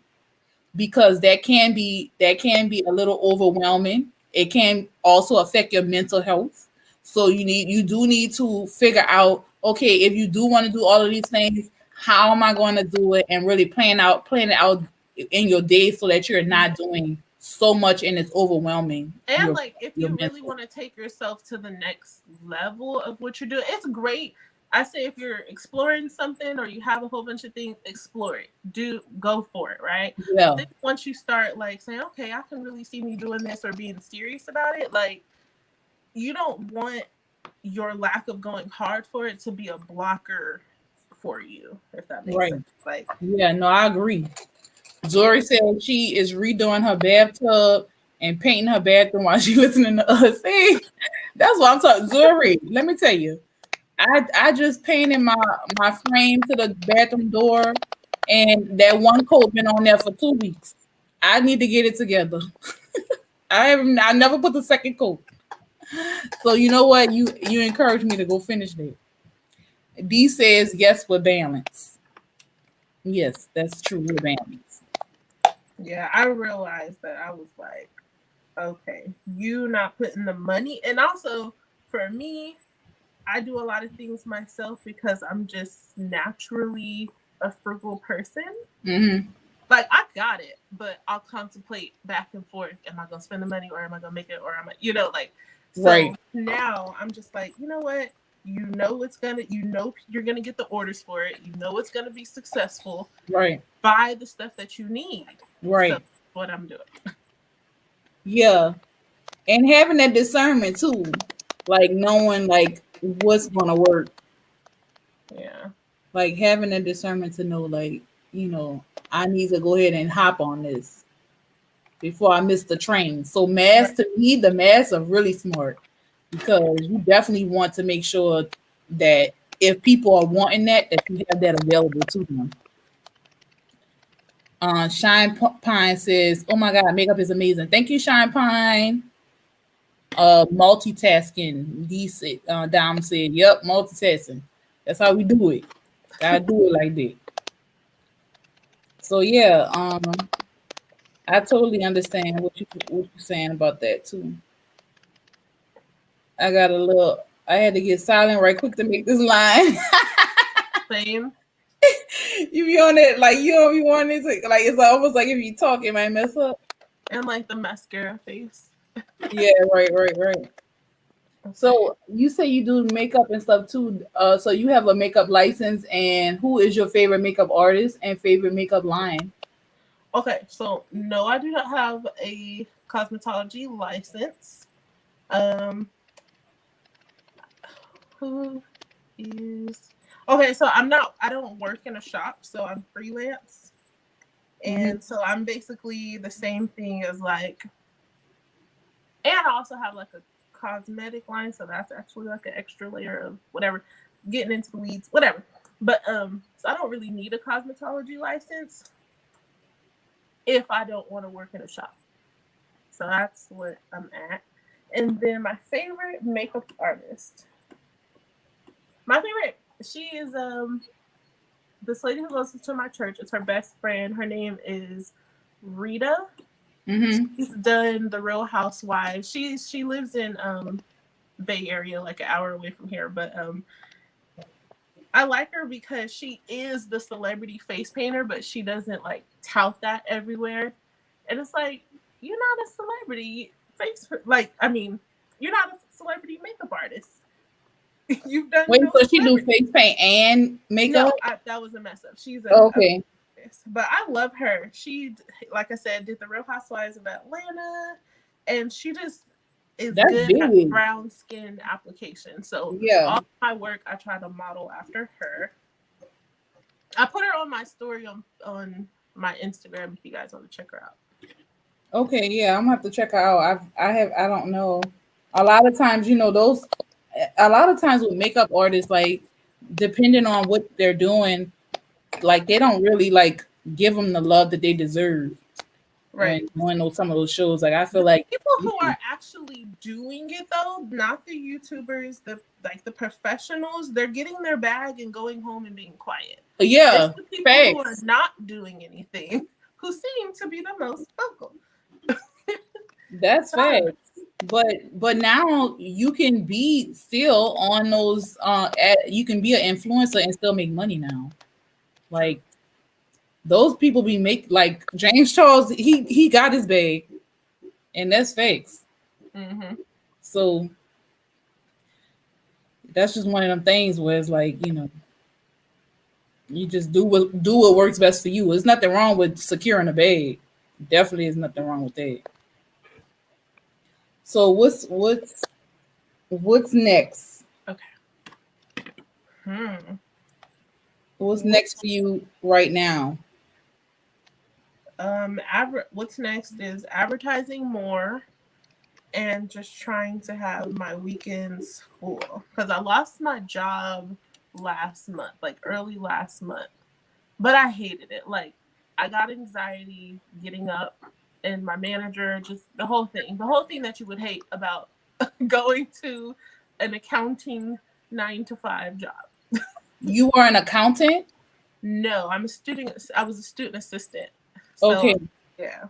because that can be a little overwhelming. It can also affect your mental health. So you do need to figure out, okay, if you do want to do all of these things, how am I going to do it, and really plan it out in your day so that you're not doing so much and it's overwhelming And like, if your you really mental. want to take yourself to the next level of what you're doing, it's great. I say if you're exploring something or you have a whole bunch of things, explore it. Go for it, right? Yeah, But then once you start like saying, okay, I can really see me doing this or being serious about it, like you don't want your lack of going hard for it to be a blocker for you, if that makes right. sense. Like, Yeah, no, I agree. yeah. Zori said she is redoing her bathtub and painting her bathroom while she listening to us. See, that's what I'm talking. Zuri, let me tell you, I just painted my frame to the bathroom door, and that one coat been on there for 2 weeks. I need to get it together. I never put the second coat. So you know what? You encouraged me to go finish that. D says yes with balance. Yes, that's true with balance. Yeah, I realized that I was like, okay, you not putting the money. And also for me, I do a lot of things myself because I'm just naturally a frugal person. Mm-hmm. Like I got it, but I'll contemplate back and forth. Am I gonna spend the money or am I gonna make it or am I, like, so Right, now I'm just like, you know what? You know you're gonna get the orders for it. You know it's gonna be successful. right, Buy the stuff that you need. So right. what I'm doing. Yeah, and having that discernment too, like knowing like what's gonna work, Yeah. like having that discernment to know like I need to go ahead and hop on this before I miss the train. So Right. mass to me, the mass are really smart because you definitely want to make sure that if people are wanting that you have that available to them. Pine says, "Oh my God, makeup is amazing. Thank you, Shine Pine." Multitasking. Dom said, "Yep, multitasking. That's how we do it. Gotta do it like that." So yeah, I totally understand what you're saying about that too. I had to get silent right quick to make this line. Same. You be on it like you don't be wanting to like it's almost like if you talk it might mess up. And like the mascara face. Yeah, right. Okay. So you say you do makeup and stuff too. So you have a makeup license, and who is your favorite makeup artist and favorite makeup line? Okay. So no, I do not have a cosmetology license. Um, who? is okay. So I don't work in a shop, so I'm freelance. And so I'm basically the same thing as like, and I also have like a cosmetic line, so that's actually like an extra layer of whatever, getting into the weeds, whatever. But so I don't really need a cosmetology license if I don't want to work in a shop. So that's what I'm at. And then my favorite makeup artist. My favorite, she is this lady who goes to my church. It's her best friend. Her name is Rita. She's done The Real Housewives. She lives in Bay Area, like an hour away from here. But I like her because she is the celebrity face painter, but she doesn't like tout that everywhere. And it's like, you're not a celebrity you're not a celebrity makeup artist. You've done Wait, no so she do celebrity. face paint and makeup? No, that was a mess up. She's Okay. but I love her. She, like I said, did The Real Housewives of Atlanta, and she just is That's good at big. brown skin application. So Yeah. all my work, I try to model after her. I put her on my story on my Instagram if you guys want to check her out. Okay, yeah, I'm gonna have to check her out. I don't know. A lot of times, a lot of times with makeup artists, like depending on what they're doing, like they don't really like give them the love that they deserve. Right. When doing some of those shows, like I feel like people who are actually doing it though, not the YouTubers, the professionals, they're getting their bag and going home and being quiet. Yeah, it's the people who are not doing anything who seem to be the most vocal. That's facts. But now you can be still on those you can be an influencer and still make money now. Like those people like James Charles, he got his bag and that's fakes. So that's just one of them things where it's like, you just do what works best for you. There's nothing wrong with securing a bag. Definitely is nothing wrong with that. So what's next? Okay. What's next for you right now? What's next is advertising more and just trying to have my weekends full, because I lost my job last month, like early last month, but I hated it. Like I got anxiety getting up, and my manager, just the whole thing that you would hate about going to an accounting 9-to-5 job. You are an accountant? No, I was a student assistant. So, okay. Yeah.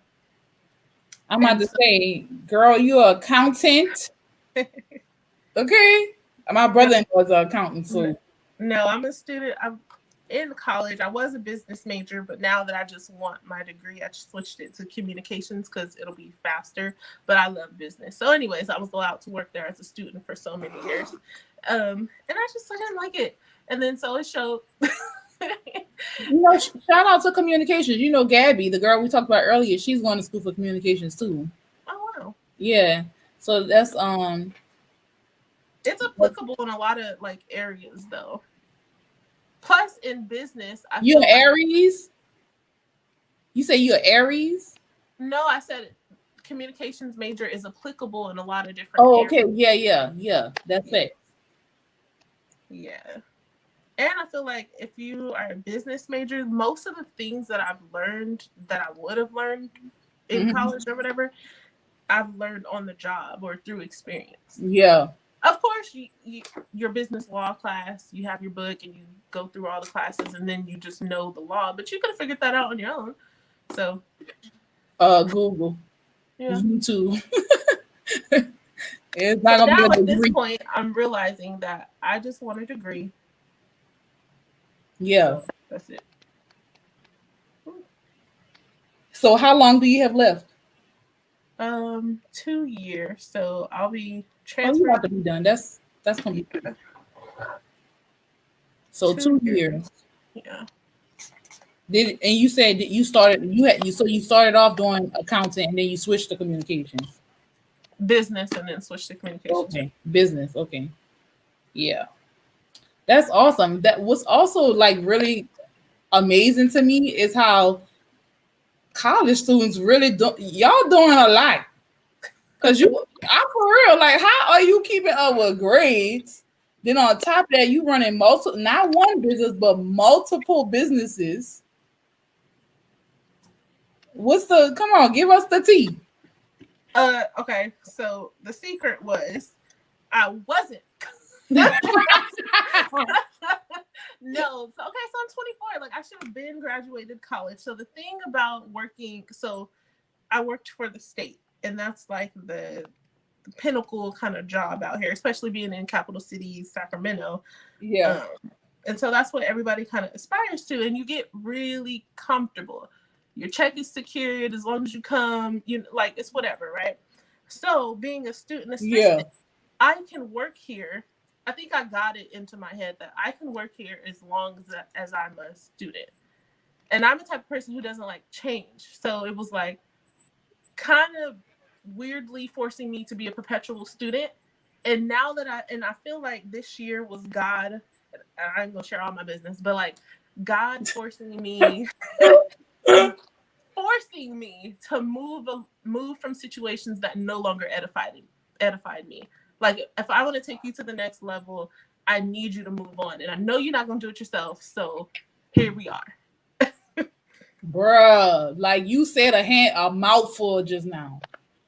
I'm about to say, girl, you're an accountant. Okay. My brother-in-law was an accountant, so. No, I'm a student. I'm in college. I was a business major, but now that I just want my degree, I switched it to communications because it'll be faster. But I love business. So anyways, I was allowed to work there as a student for so many years. And I didn't like it. And then so it showed. Shout out to communications. Gabby, the girl we talked about earlier, she's going to school for communications too. Oh wow. Yeah. So that's it's applicable in a lot of like areas though. Plus in business, you're Aries? You say you're Aries? No, I said communications major is applicable in a lot of different areas. Okay. Yeah. That's it. Yeah. And I feel like if you are a business major, most of the things that I've learned that I would have learned in college or whatever, I've learned on the job or through experience. Yeah. Of course, your business law class, you have your book and you go through all the classes and then you just know the law, but you could have figured that out on your own. So, Google, YouTube. It's not gonna now be a at degree. this point, I'm realizing that I just want a degree. Yeah, so that's it. So, how long do you have left? 2 years. So I'll be transferred. You have to be done. That's gonna be good. So 2 years. Yeah. And you said that you started off doing accounting and then you switched to communications. Business and then switched to communications. Okay. Business. Okay. Yeah. That's awesome. That was also like really amazing to me is how college students really do y'all doing a lot. Cause I'm for real. Like, how are you keeping up with grades? Then on top of that, you running multiple, not one business, but multiple businesses. What's the? Come on, give us the tea. Okay, so the secret was I wasn't. No, so okay, so I'm 24. Like I should have been graduated college. So the thing about working, so I worked for the state, and that's like the pinnacle kind of job out here, especially being in capital city Sacramento. Yeah. And so that's what everybody kind of aspires to, and you get really comfortable. Your check is secured as long as you come. You like it's whatever, right? So being a student assistant, I can work here. I think I got it into my head that I can work here as long as I'm a student. And I'm the type of person who doesn't like change. So it was like kind of weirdly forcing me to be a perpetual student. And now that I feel like this year was God, I ain't gonna share all my business, but like God forcing me to move from situations that no longer edified me. Like if I want to take you to the next level, I need you to move on. And I know you're not gonna do it yourself. So here we are. Bruh, like you said a mouthful just now.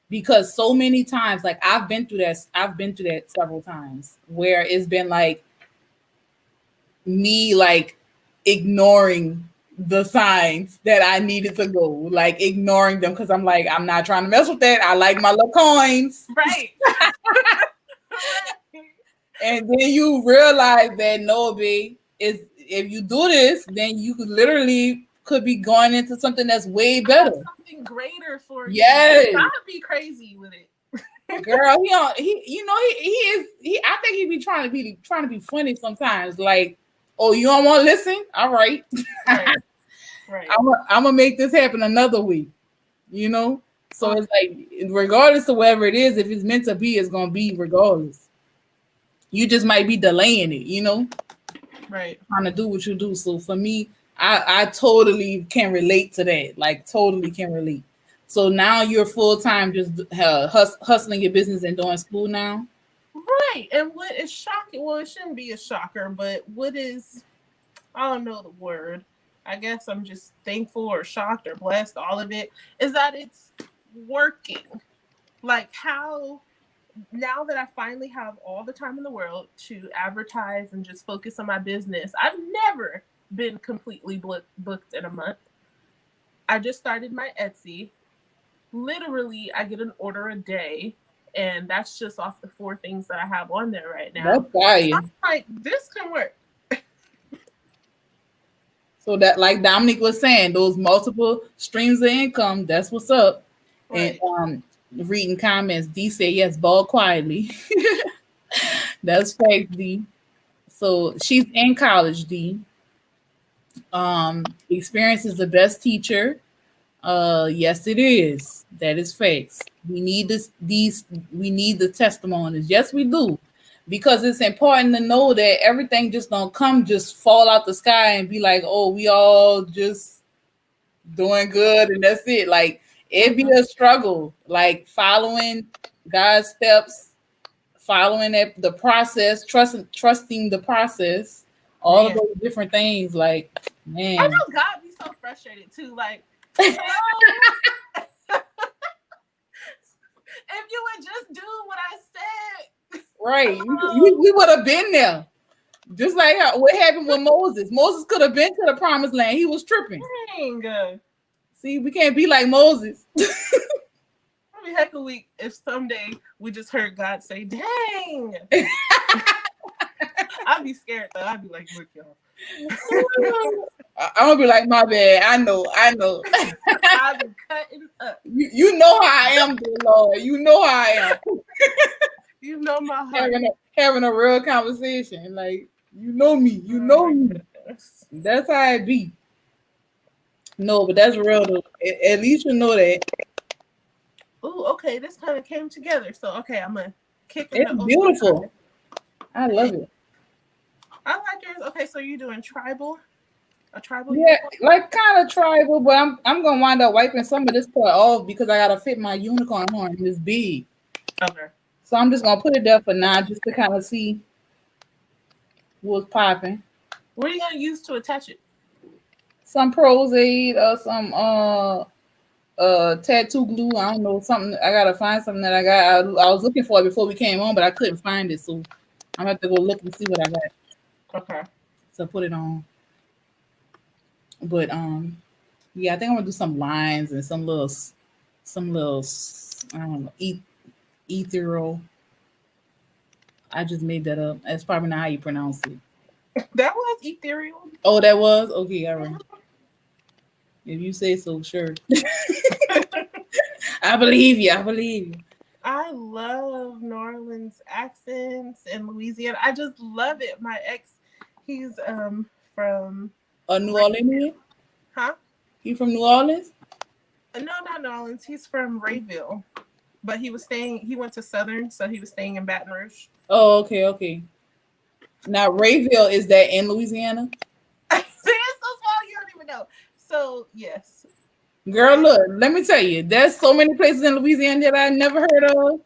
Because so many times, like I've been through that several times where it's been like me like ignoring the signs that I needed to go, like ignoring them because I'm like, I'm not trying to mess with that. I like my little coins. Right. And then you realize that no, babe, is if you do this, then you could be going into something that's way better. Something greater for you. Yes. I'd be crazy with it. Girl, he I think he be trying to be funny sometimes. Like, oh, you don't want to listen? All right. Right. I'm gonna make this happen another week. You know? So it's like regardless of whatever it is, if it's meant to be, it's gonna be regardless. You just might be delaying it, you know? Right. Trying to do what you do. So for me, I totally can relate to that. Like totally can relate. So now you're full time just hustling your business and doing school now? Right. And what is shocking, well, it shouldn't be a shocker, but what is, I don't know the word. I guess I'm just thankful or shocked or blessed, all of it, is that it's working. Like how, now that I finally have all the time in the world to advertise and just focus on my business, I've never been completely booked in a month. I just started my Etsy. Literally, I get an order a day, and that's just off the 4 things that I have on there right now. That's fire. I'm like, this can work. So that, like Dominique was saying, those multiple streams of income, that's what's up. Right. And reading comments, D said, yes, ball quietly. That's fact, D. So she's in college, D. Experience is the best teacher. Yes, it is. That is facts. We need we need the testimonies. Yes, we do. Because it's important to know that everything just don't just fall out the sky and be like, oh, we all just doing good and that's it. Like it'd be a struggle, like following God's steps, following the process, trusting the process, all of those different things. Like, man. I know God be so frustrated too. Like, if you would just do what I said. Right. We would have been there. Just like what happened with Moses. Moses could have been to the promised land. He was tripping. Dang. See, we can't be like Moses. It'd be heck a week if someday we just heard God say, dang. I'd be scared though. I'd be like, look, y'all. I'm gonna be like, my bad. I know. I've been cutting up. You know how I am, dear Lord. You know how I am. You know my heart. Having a real conversation. Like, you know me. You know me. That's how it be. No, but that's real though. At least you know that. Oh, okay. This kind of came together. So, okay, I'm gonna kick it. It's beautiful. I love it. I like yours. Okay, so you're doing a tribal Yeah, unicorn. like kind of tribal, but I'm gonna wind up wiping some of this part off because I gotta fit my unicorn horn in this big. Okay. So I'm just gonna put it there for now, just to kind of see what's popping. What are you gonna use to attach it? Some Prozaid or some tattoo glue. I don't know, something. I gotta find something that I got. I was looking for it before we came on, but I couldn't find it, so I'm gonna have to go look and see what I got Okay. to put it on. But yeah, I think I'm gonna do some lines and some little I don't know, ethereal. I just made that up. That's probably not how you pronounce it. That was ethereal. Oh, that was okay. All right. If you say so, sure. I believe you. I believe you. I love New Orleans accents and Louisiana. I just love it. My ex, he's from A New Orleans? huh? He from New Orleans? No, not New Orleans. He's from Rayville, but he was staying. He went to Southern, so he was staying in Baton Rouge. Oh, okay, okay. Now Rayville, is that in Louisiana? See, it's so small you don't even know. So yes, Girl, look, let me tell you, there's so many places in Louisiana that I never heard of.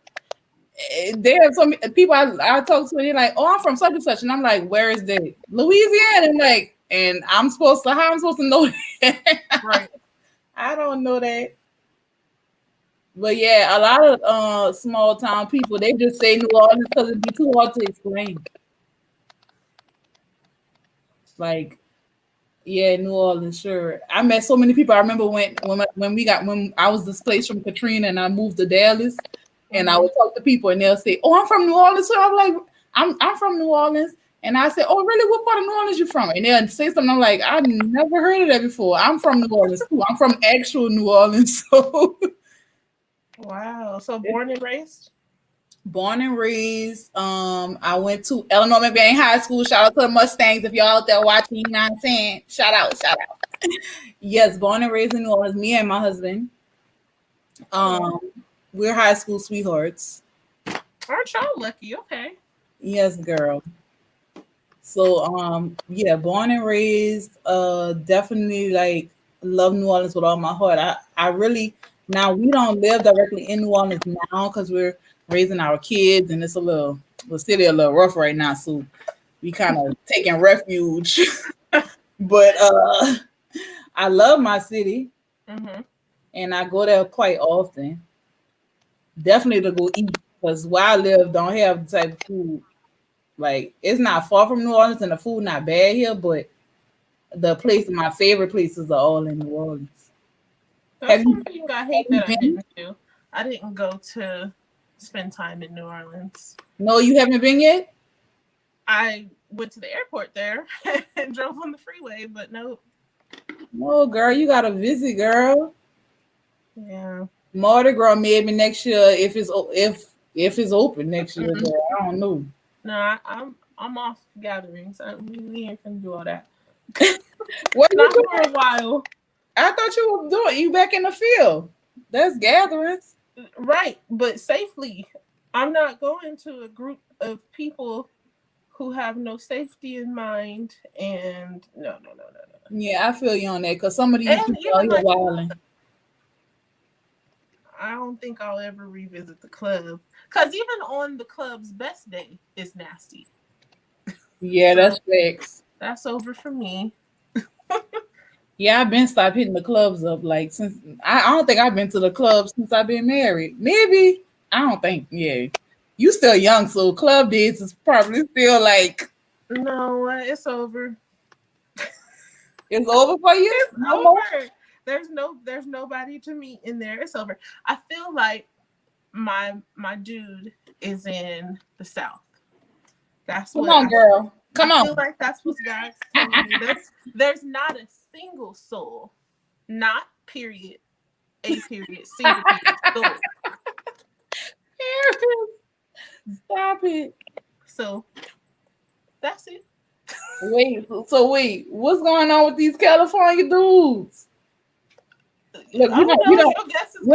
There are so many people I talk to, and they're like, "Oh, I'm from such and such," and I'm like, "Where is that?" Louisiana, and like, and how I'm supposed to know that? right. I don't know that. But yeah, a lot of small town people, they just say New Orleans because it'd be too hard to explain. Like, yeah, New Orleans, sure. I met so many people. I remember when I was displaced from Katrina and I moved to Dallas, and I would talk to people and they'll say, "Oh, I'm from New Orleans." So I'm like, "I'm from New Orleans," and I said, "Oh, really? What part of New Orleans you from?" And they'll say something. I'm like, "I've never heard of that before." I'm from New Orleans too. I'm from actual New Orleans, so. Wow. So born and raised. Born and raised. I went to Eleanor McBain High School. Shout out to the Mustangs if y'all out there watching. You know what I'm saying? Shout out, shout out. Yes, born and raised in New Orleans. Me and my husband. Um, we're high school sweethearts. Aren't y'all lucky? Okay. Yes, girl. So yeah, born and raised. Definitely like love New Orleans with all my heart. I really now we don't live directly in New Orleans now because we're raising our kids and it's the city a little rough right now. So we kind of taking refuge. But I love my city and I go there quite often. Definitely to go eat because where I live don't have the type of food. Like it's not far from New Orleans and the food not bad here, but my favorite places are all in New Orleans. That's one thing I hate that I didn't do. I didn't go to spend time in New Orleans. No, you haven't been yet? I went to the airport there and drove on the freeway, but no. No, girl, you gotta visit, girl. Yeah. Mardi Gras maybe next year if it's open next year. Girl, I don't know. No, I'm off gatherings. We ain't gonna do all that. What not for a while. I thought you were doing you back in the field. That's gatherings. Right, but safely. I'm not going to a group of people who have no safety in mind and no. Yeah, I feel you on that because some of these people are like, wilding. I don't think I'll ever revisit the club. Because even on the club's best day, it's nasty. Yeah, that's facts. That's over for me. Yeah, I've been stopped hitting the clubs up like since I don't think I've been to the club since I've been married. Maybe I don't think. Yeah, you still young, so club dates is probably still like. No, it's over. It's over for you. It's over. There's nobody to meet in there. It's over. I feel like my dude is in the South. That's what. Come on, girl. Come on. I feel like that's what God's telling me. There's not a single soul, not period, a period, single period, soul. Stop it. So that's it. Wait, what's going on with these California dudes? Look, we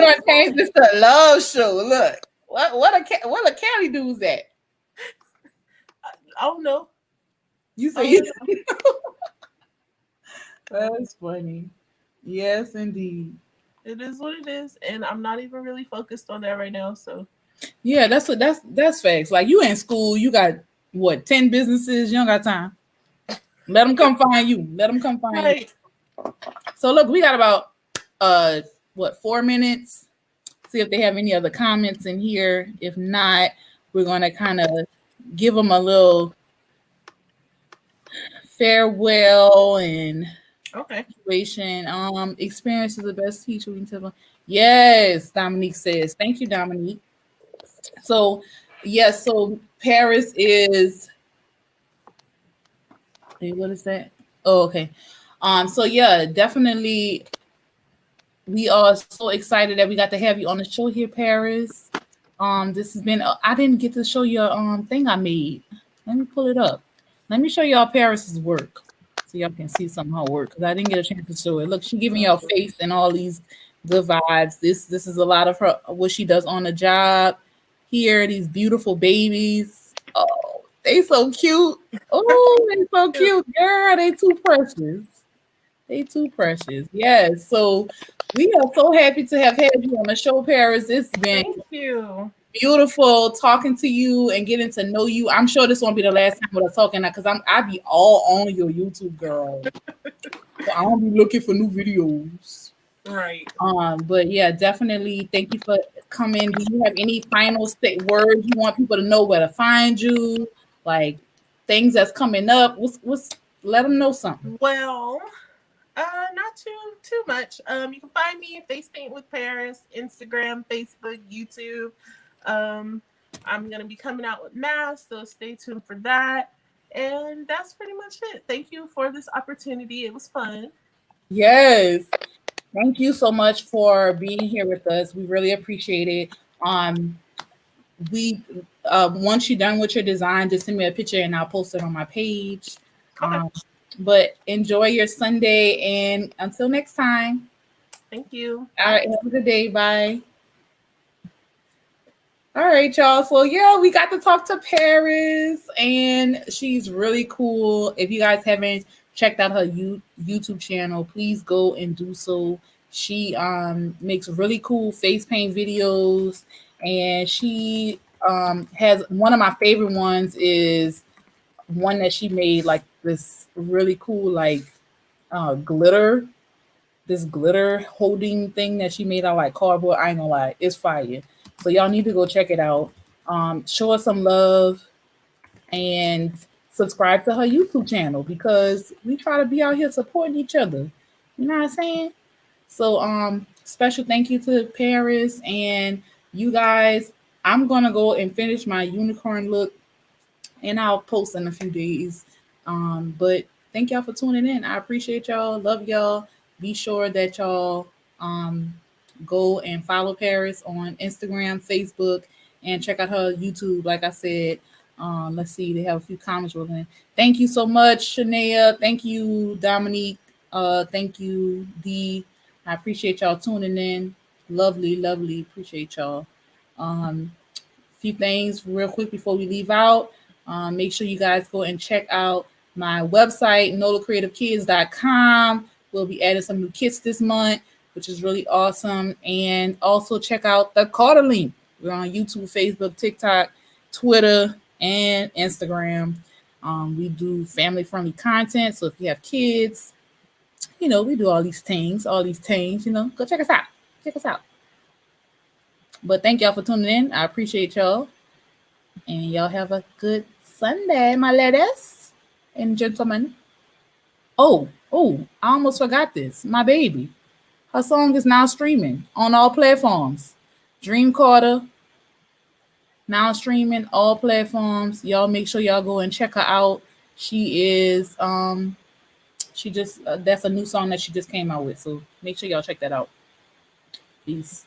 don't change this to a love show. Look, what a Cali dudes at? I don't know. You say Oh, you. so That's funny. Yes, indeed. it is what it is, and I'm not even really focused on that right now. So Yeah, that's facts. Like you in school, you got what 10 businesses. You don't got time. Let them come find you. Let them come find you. right, So look, we got about uh 4 minutes. See if they have any other comments in here. If not, we're gonna kind of give them a little farewell and okay. situation. Experience is the best teacher we can tell them. Yes, Dominique says. Thank you, Dominique. So yes, so Paris is what is that? Oh, okay. So yeah, definitely we are so excited that we got to have you on the show here, Paris. This has been I didn't get to show your thing I made. Let me pull it up. Let me show y'all Paris's work. So y'all can see some of her work because I didn't get a chance to show it. Look, she giving y'all face and all these good vibes. This is a lot of her what she does on the job. Here, these beautiful babies. Oh, they so cute. Oh, they so cute. Girl, they too precious. They too precious. Yes. So we are so happy to have had you on the show, Paris. It's been Thank you. beautiful talking to you and getting to know you. I'm sure this won't be the last time with us talking because I be all on your YouTube, girl. So I don't be looking for new videos. Right. But yeah, definitely thank you for coming. Do you have any final words you want people to know where to find you? Like things that's coming up? What's let them know something. Well, not too much. You can find me at Facepaint with Paris, Instagram, Facebook, YouTube. Um, I'm gonna be coming out with masks, so stay tuned for that. And that's pretty much it. Thank you for this opportunity. It was fun. Yes. Thank you so much for being here with us. We really appreciate it. We once you're done with your design, just send me a picture and I'll post it on my page. Okay. Um, but enjoy your Sunday and until next time. Thank you. All Bye. right, have a good day. Bye. All right, y'all. So yeah, we got to talk to Paris, and she's really cool. If you guys haven't checked out her YouTube channel, please go and do so. She makes really cool face paint videos, and she has one of my favorite ones is one that she made like this really cool like glitter this glitter holding thing that she made out like cardboard. I ain't gonna lie, it's fire. So y'all need to go check it out. Show her some love and subscribe to her YouTube channel because we try to be out here supporting each other. You know what I'm saying? So special thank you to Paris and you guys. I'm gonna go and finish my unicorn look and I'll post in a few days. But thank y'all for tuning in. I appreciate y'all. Love y'all. Be sure that y'all go and follow Paris on Instagram, Facebook, and check out her YouTube. Like I said, let's see, they have a few comments rolling in. Thank you so much, Shania. Thank you, Dominique. Thank you, Dee. I appreciate y'all tuning in. Lovely, lovely. Appreciate y'all. Um, few things real quick before we leave out. Make sure you guys go and check out my website, nolacreativekids.com. We'll be adding some new kits this month, which is really awesome. And also check out the Carter link. We're on YouTube, Facebook, TikTok, Twitter, and Instagram. We do family friendly content. So if you have kids, we do all these things, go check us out. Check us out. But thank y'all for tuning in. I appreciate y'all. And y'all have a good Sunday, my ladies and gentlemen. I almost forgot this. My baby. Her song is now streaming on all platforms. Dream Carter, now streaming all platforms. Y'all make sure y'all go and check her out. She is she just that's a new song that she just came out with. So make sure y'all check that out. Peace.